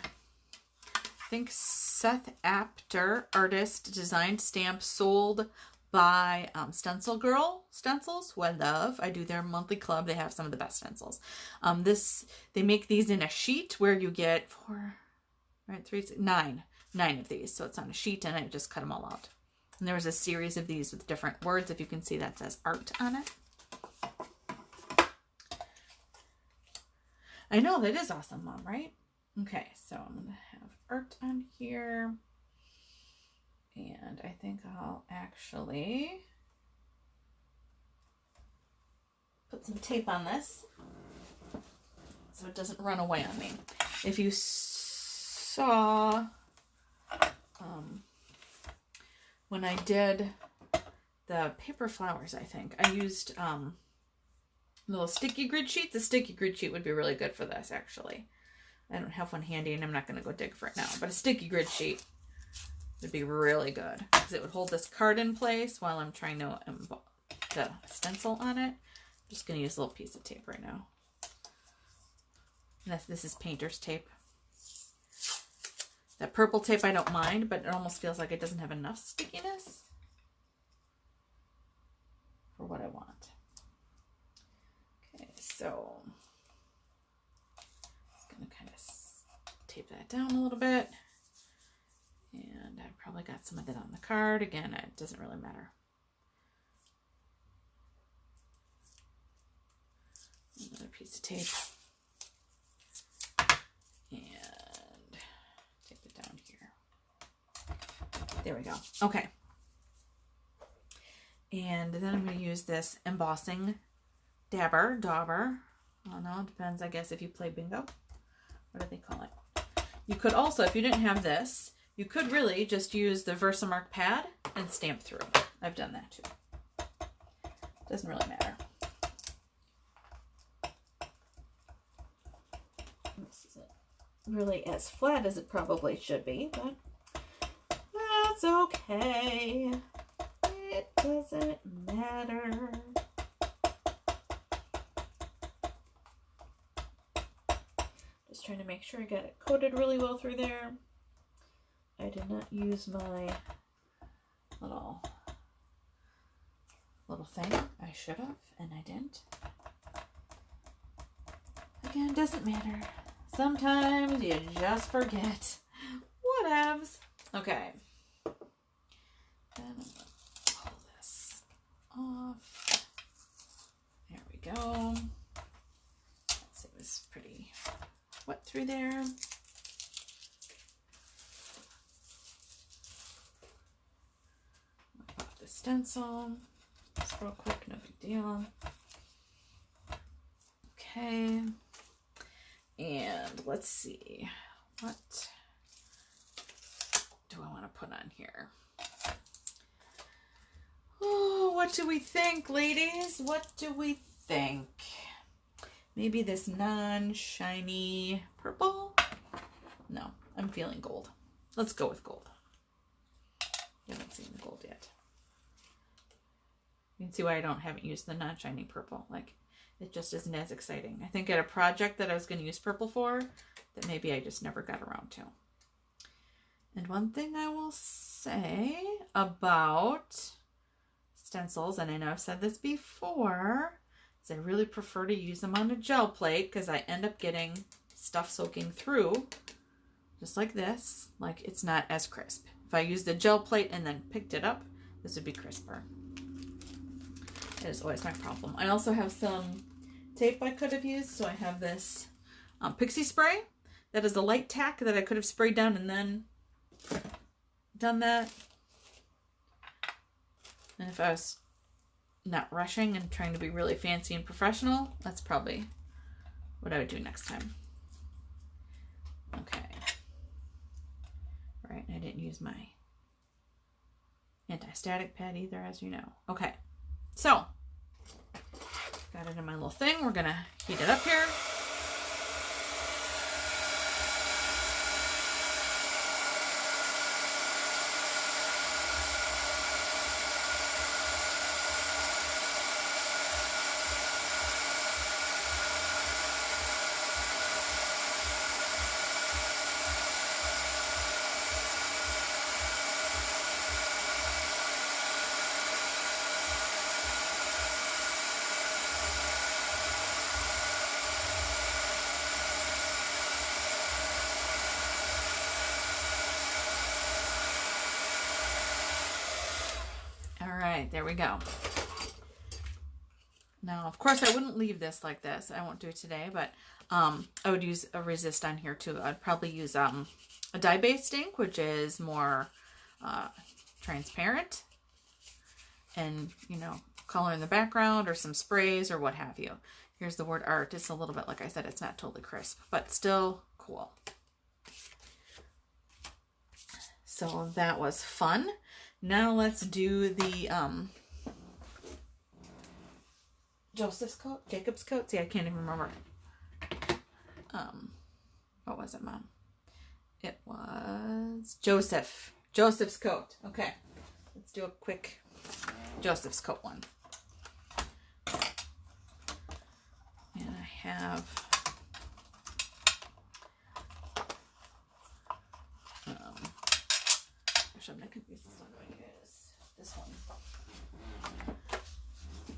I think, Seth Apter artist designed stamp sold by Stencil Girl stencils, who I love. I do their monthly club. They have some of the best stencils. They make these in a sheet where you get 9 of these. So it's on a sheet, and I just cut them all out. And there was a series of these with different words. If you can see, that says art on it. I know, that is awesome, Mom, right? Okay, so I'm going to have art on here. And I think I'll actually put some tape on this so it doesn't run away on me. If you saw when I did the paper flowers, I think I used little sticky grid sheet. The sticky grid sheet would be really good for this, actually. I don't have one handy, and I'm not going to go dig for it now, but a sticky grid sheet would be really good because it would hold this card in place while I'm trying to the stencil on it. I'm just going to use a little piece of tape right now. And this is painter's tape. That purple tape I don't mind, but it almost feels like it doesn't have enough stickiness for what I want. Okay, so I'm going to kind of tape that down a little bit. And I probably got some of that on the card. Again, it doesn't really matter. Another piece of tape. And tape it down here. There we go. Okay. And then I'm going to use this embossing dauber. I don't know, it depends, I guess, if you play bingo. What do they call it? You could also, if you didn't have this, you could really just use the Versamark pad and stamp through. I've done that too. Doesn't really matter. This isn't really as flat as it probably should be, but that's okay. It doesn't matter. Just trying to make sure I got it coated really well through there. I did not use my little thing. I should have, and I didn't. Again, doesn't matter. Sometimes you just forget. Whatevs. Okay. Then I'm going to pull this off. There we go. It was pretty wet through there. Pop the stencil. Just real quick, no big deal. Okay. And let's see. What do I want to put on here? Oh, what do we think, ladies? What do we think? Maybe this non-shiny purple? No, I'm feeling gold. Let's go with gold. You haven't seen the gold yet. You can see why I haven't used the non-shiny purple. Like, it just isn't as exciting. I think I had a project that I was going to use purple for that maybe I just never got around to. And one thing I will say about stencils, and I know I've said this before, is I really prefer to use them on a gel plate because I end up getting stuff soaking through, just like this. Like, it's not as crisp. If I used the gel plate and then picked it up, this would be crisper. It is always my problem. I also have some tape I could have used. So I have this Pixie spray. That is a light tack that I could have sprayed down and then done that. And if I was not rushing and trying to be really fancy and professional, that's probably what I would do next time. Okay. Right, I didn't use my anti-static pad either, as you know. Okay, so got it in my little thing. We're gonna heat it up here. right, there we go. Now, of course, I wouldn't leave this like this. I won't do it today, but I would use a resist on here too. I'd probably use a dye-based ink, which is more transparent, and, you know, color in the background or some sprays or what have you. Here's the word art. It's a little bit, like I said, it's not totally crisp, but still cool. So that was fun. Now let's do the Jacob's coat. See, I can't even remember. What was it, Mom? It was Joseph's coat. Okay, let's do a quick Joseph's coat one. And I have I'm not confused. This one.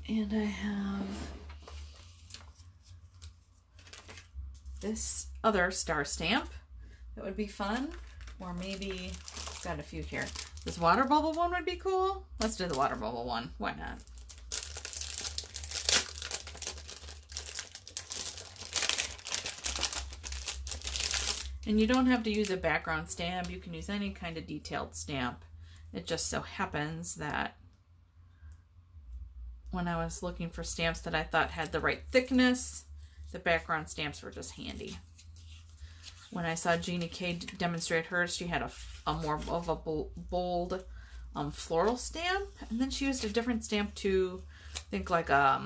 And I have this other star stamp that would be fun, or maybe it's got a few here. This water bubble one would be cool. Let's do the water bubble one. Why not? And you don't have to use a background stamp. You can use any kind of detailed stamp. It just so happens that when I was looking for stamps that I thought had the right thickness, the background stamps were just handy. When I saw Jeannie K demonstrate hers, she had a more of a bold floral stamp, and then she used a different stamp to, I think, like I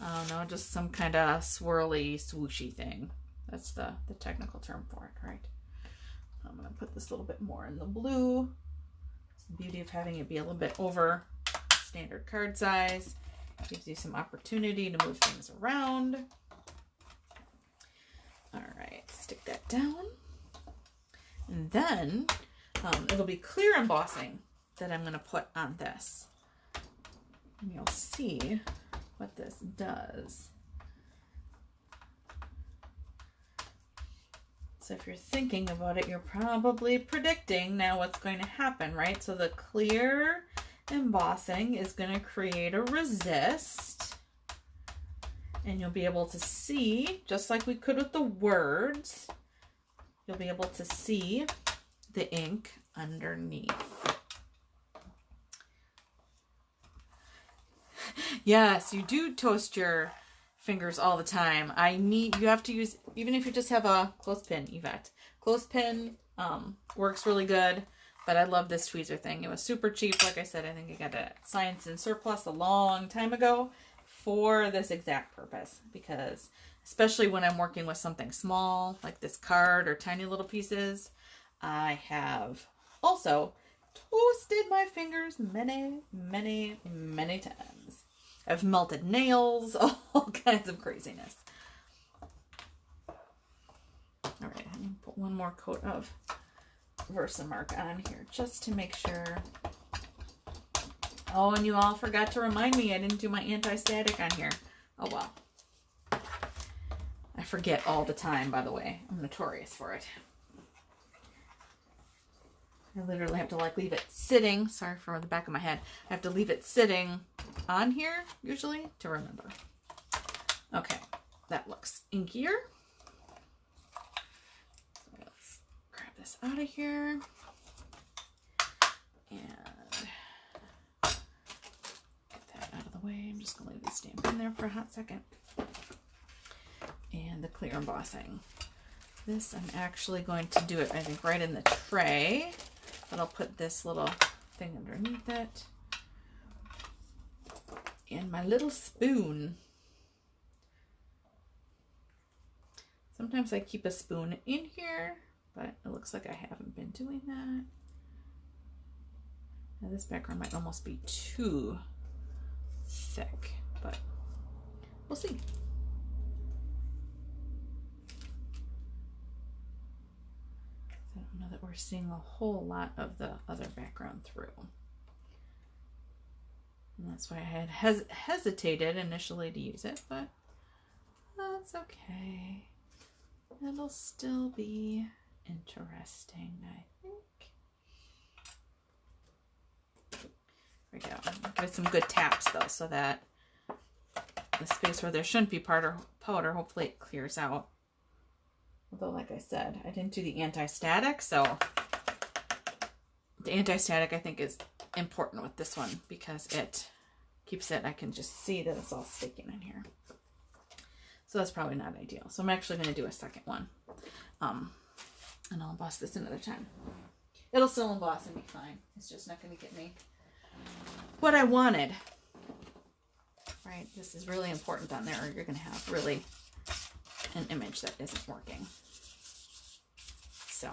don't know, just some kind of swirly, swooshy thing. That's the technical term for it, right? I'm going to put this a little bit more in the blue. It's the beauty of having it be a little bit over standard card size. Gives you some opportunity to move things around. All right, stick that down. And then it'll be clear embossing that I'm going to put on this. And you'll see what this does. So if you're thinking about it, you're probably predicting now what's going to happen, right? So the clear embossing is going to create a resist, and you'll be able to see, just like we could with the words, you'll be able to see the ink underneath. Yes, you do toast your fingers all the time. You have to use, even if you just have a clothespin, Yvette. Clothespin works really good, but I love this tweezer thing. It was super cheap. Like I said, I think I got it at Science and Surplus a long time ago for this exact purpose, because especially when I'm working with something small, like this card or tiny little pieces, I have also toasted my fingers many, many, many times. I've melted nails, all kinds of craziness. All right, I'm going to put one more coat of Versamark on here just to make sure. Oh, and you all forgot to remind me I didn't do my anti-static on here. Oh, well. I forget all the time, by the way. I'm notorious for it. I literally have to like leave it sitting. Sorry for the back of my head. I have to leave it sitting on here usually to remember. Okay, that looks inkier. So let's grab this out of here and get that out of the way. I'm just gonna leave the stamp in there for a hot second. And the clear embossing. This I'm actually going to do it, I think, right in the tray. But I'll put this little thing underneath it. And my little spoon. Sometimes I keep a spoon in here, but it looks like I haven't been doing that. Now this background might almost be too thick, but we'll see. I don't know that we're seeing a whole lot of the other background through. And that's why I had hesitated initially to use it, but that's okay. It'll still be interesting, I think. There we go. Give it some good taps though, so that the space where there shouldn't be powder, hopefully it clears out. Although, like I said, I didn't do the anti-static, so the anti-static I think is important with this one because it keeps it, I can just see that it's all sticking in here. So that's probably not ideal. So I'm actually going to do a second one. And I'll emboss this another time. It'll still emboss and be fine. It's just not going to get me what I wanted. Right? This is really important on there, or you're going to have really an image that isn't working. So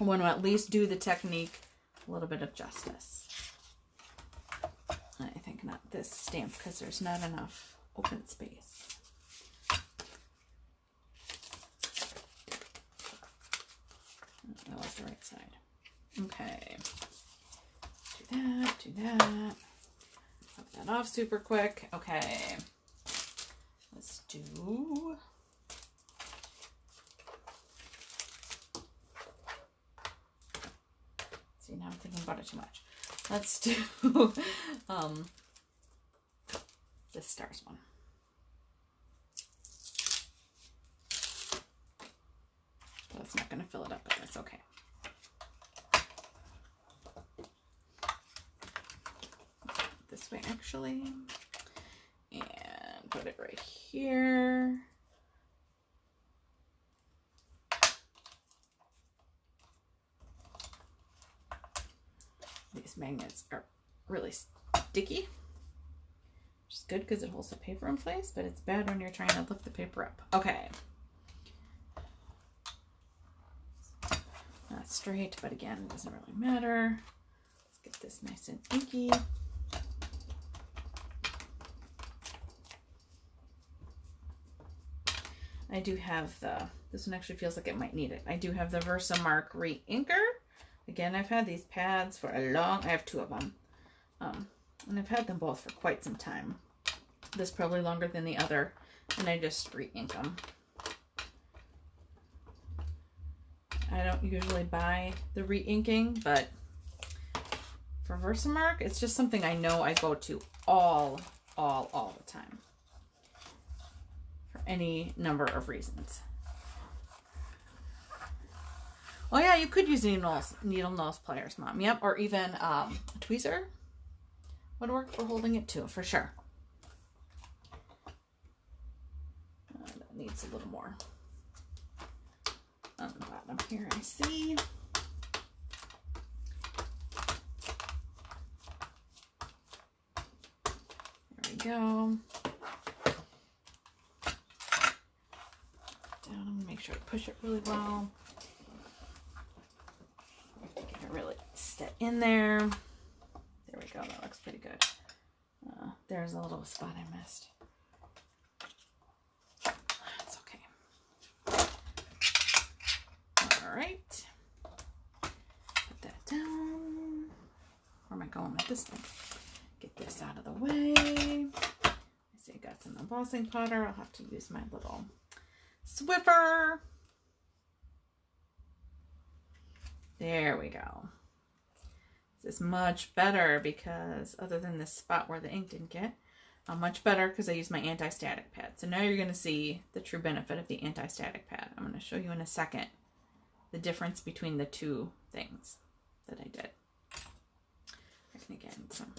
I want to at least do the technique a little bit of justice. I think not this stamp because there's not enough open space. That was the right side. Okay. Do that. Pop that off super quick. Okay. Let's do... See, now I'm thinking about it too much. Let's do this stars one. That's not going to fill it up, but that's okay. This way, actually. And put it right here. These magnets are really sticky, which is good because it holds the paper in place, but it's bad when you're trying to lift the paper up. Okay. Not straight, but again, it doesn't really matter. Let's get this nice and inky. I do have this one actually feels like it might need it. I do have the Versamark Re-Inker. Again, I've had these pads for a long, I have two of them. And I've had them both for quite some time. This probably longer than the other, and I just re-ink them. I don't usually buy the re-inking, but for Versamark, it's just something I know I go to all the time. For any number of reasons. Oh yeah, you could use needle nose pliers, Mom. Yep, or even a tweezer would work for holding it too, for sure. That needs a little more on the bottom here, I see. There we go. Down, I'm gonna make sure to push it really well. Get it really set in there. There we go, that looks pretty good. There's a little spot I missed. That's okay. All right. Put that down. Where am I going with this thing? Get this out of the way. I see I got some embossing powder. I'll have to use my little Swiffer. There we go. This is much better because other than this spot where the ink didn't get, much better because I used my anti-static pad. So now you're going to see the true benefit of the anti-static pad. I'm going to show you in a second the difference between the two things that I did. And again, some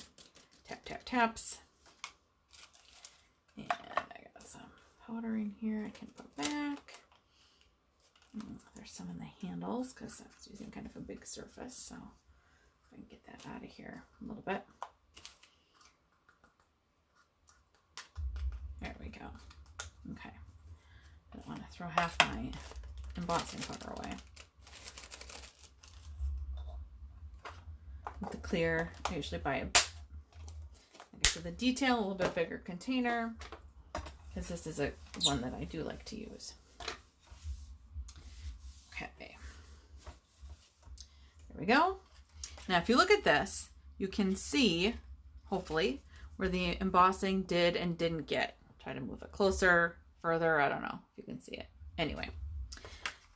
taps. And I got some powder in here I can put back. There's some in the handles because I was using kind of a big surface, so I can get that out of here a little bit. There we go. Okay. I don't want to throw half my embossing powder away. With the clear, I usually buy like I said, the detail, a little bit bigger container, because this is one that I do like to use. Okay. There we go. Now, if you look at this, you can see, hopefully, where the embossing did and didn't get. Try to move it closer, further, I don't know if you can see it. Anyway.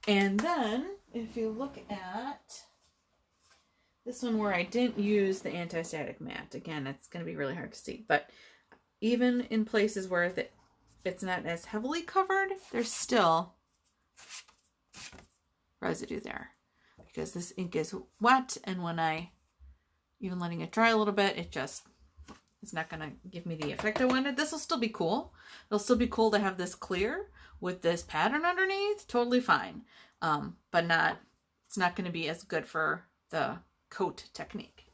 And then, if you look at this one where I didn't use the anti-static mat, again, it's going to be really hard to see, but even in places where it's not as heavily covered, there's still residue there because this ink is wet, and when I even letting it dry a little bit, it's not going to give me the effect I wanted. This will still be cool. It'll still be cool to have this clear with this pattern underneath. Totally fine. But it's not going to be as good for the coat technique.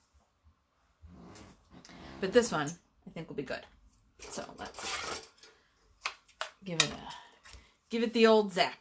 But this one, I think, will be good. So let's give it the old zap.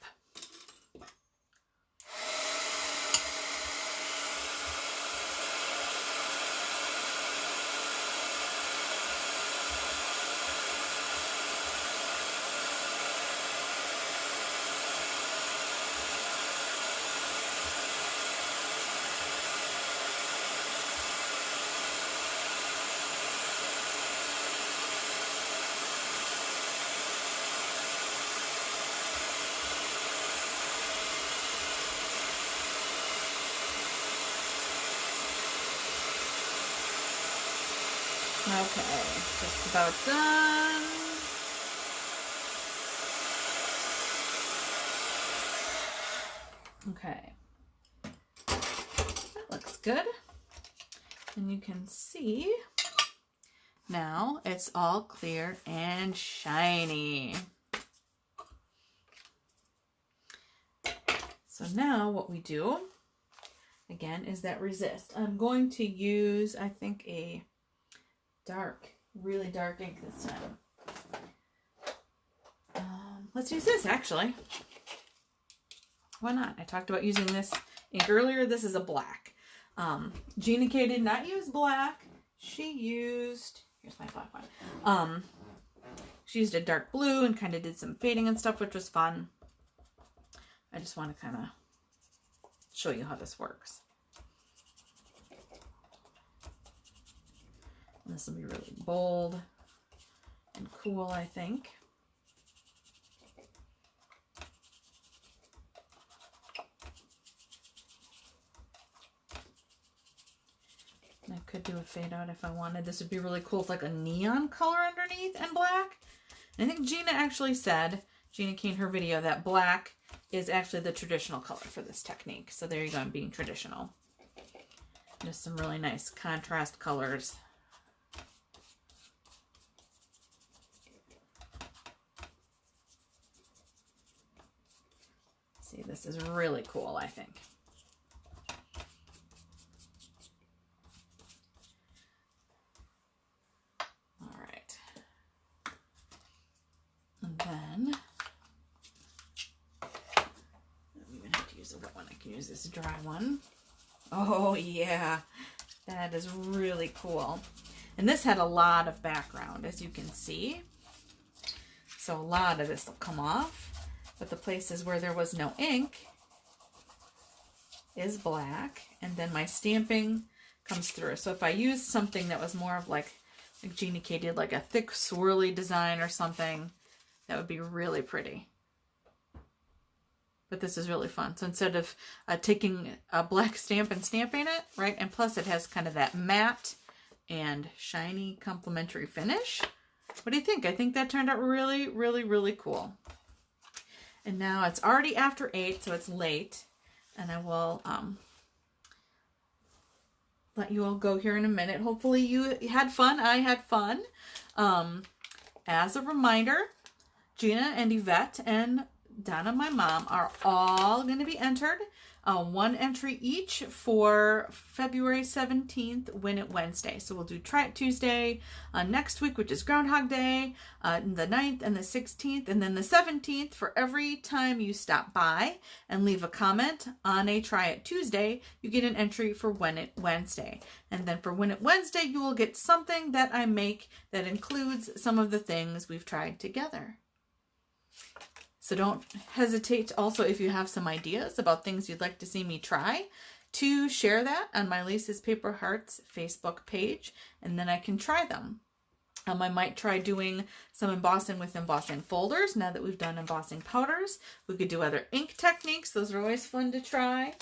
Okay, just about done. Okay, that looks good. And you can see now it's all clear and shiny. So now what we do, again, is that resist. I'm going to use, I think, a really dark ink this time. Let's use this, actually. Why not? I talked about using this ink earlier. This is a black. Gina K did not use black. She used, here's my black one. She used a dark blue and kind of did some fading and stuff, which was fun. I just want to kind of show you how this works. And this will be really bold and cool, I think. I could do a fade out if I wanted. This would be really cool with like a neon color underneath and black. And I think Gina actually said, Gina Key in her video, that black is actually the traditional color for this technique. So there you go, I'm being traditional. Just some really nice contrast colors. See, this is really cool, I think. All right. And then, I don't even have to use a wet one. I can use this dry one. Oh, yeah. That is really cool. And this had a lot of background, as you can see. So a lot of this will come off. But the places where there was no ink is black, and then my stamping comes through. So if I used something that was more of like Gina K did, like a thick swirly design or something, that would be really pretty. But this is really fun. So instead of taking a black stamp and stamping it, right, and plus it has kind of that matte and shiny complementary finish. What do you think? I think that turned out really, really, really cool. And now it's already after 8, so it's late. And I will let you all go here in a minute. Hopefully you had fun. I had fun. As a reminder, Gina and Yvette and Donna, my mom, are all going to be entered. One entry each for February 17th, Win It Wednesday. So we'll do Try It Tuesday next week, which is Groundhog Day, the 9th and the 16th, and then the 17th. For every time you stop by and leave a comment on a Try It Tuesday, you get an entry for Win It Wednesday. And then for Win It Wednesday, you will get something that I make that includes some of the things we've tried together. So don't hesitate also, if you have some ideas about things you'd like to see me try, to share that on my Lisa's Paper Hearts Facebook page, and then I can try them. I might try doing some embossing with embossing folders now that we've done embossing powders. We could do other ink techniques. Those are always fun to try.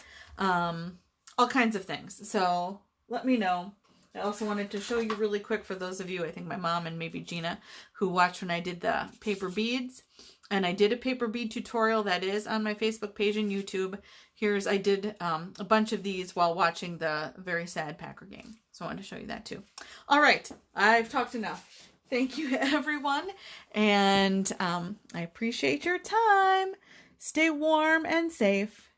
all kinds of things. So let me know. I also wanted to show you really quick for those of you, I think my mom and maybe Gina, who watched when I did the paper beads. And I did a paper bead tutorial that is on my Facebook page and YouTube. I did a bunch of these while watching the Very Sad Packer game. So I wanted to show you that too. All right, I've talked enough. Thank you, everyone. And I appreciate your time. Stay warm and safe.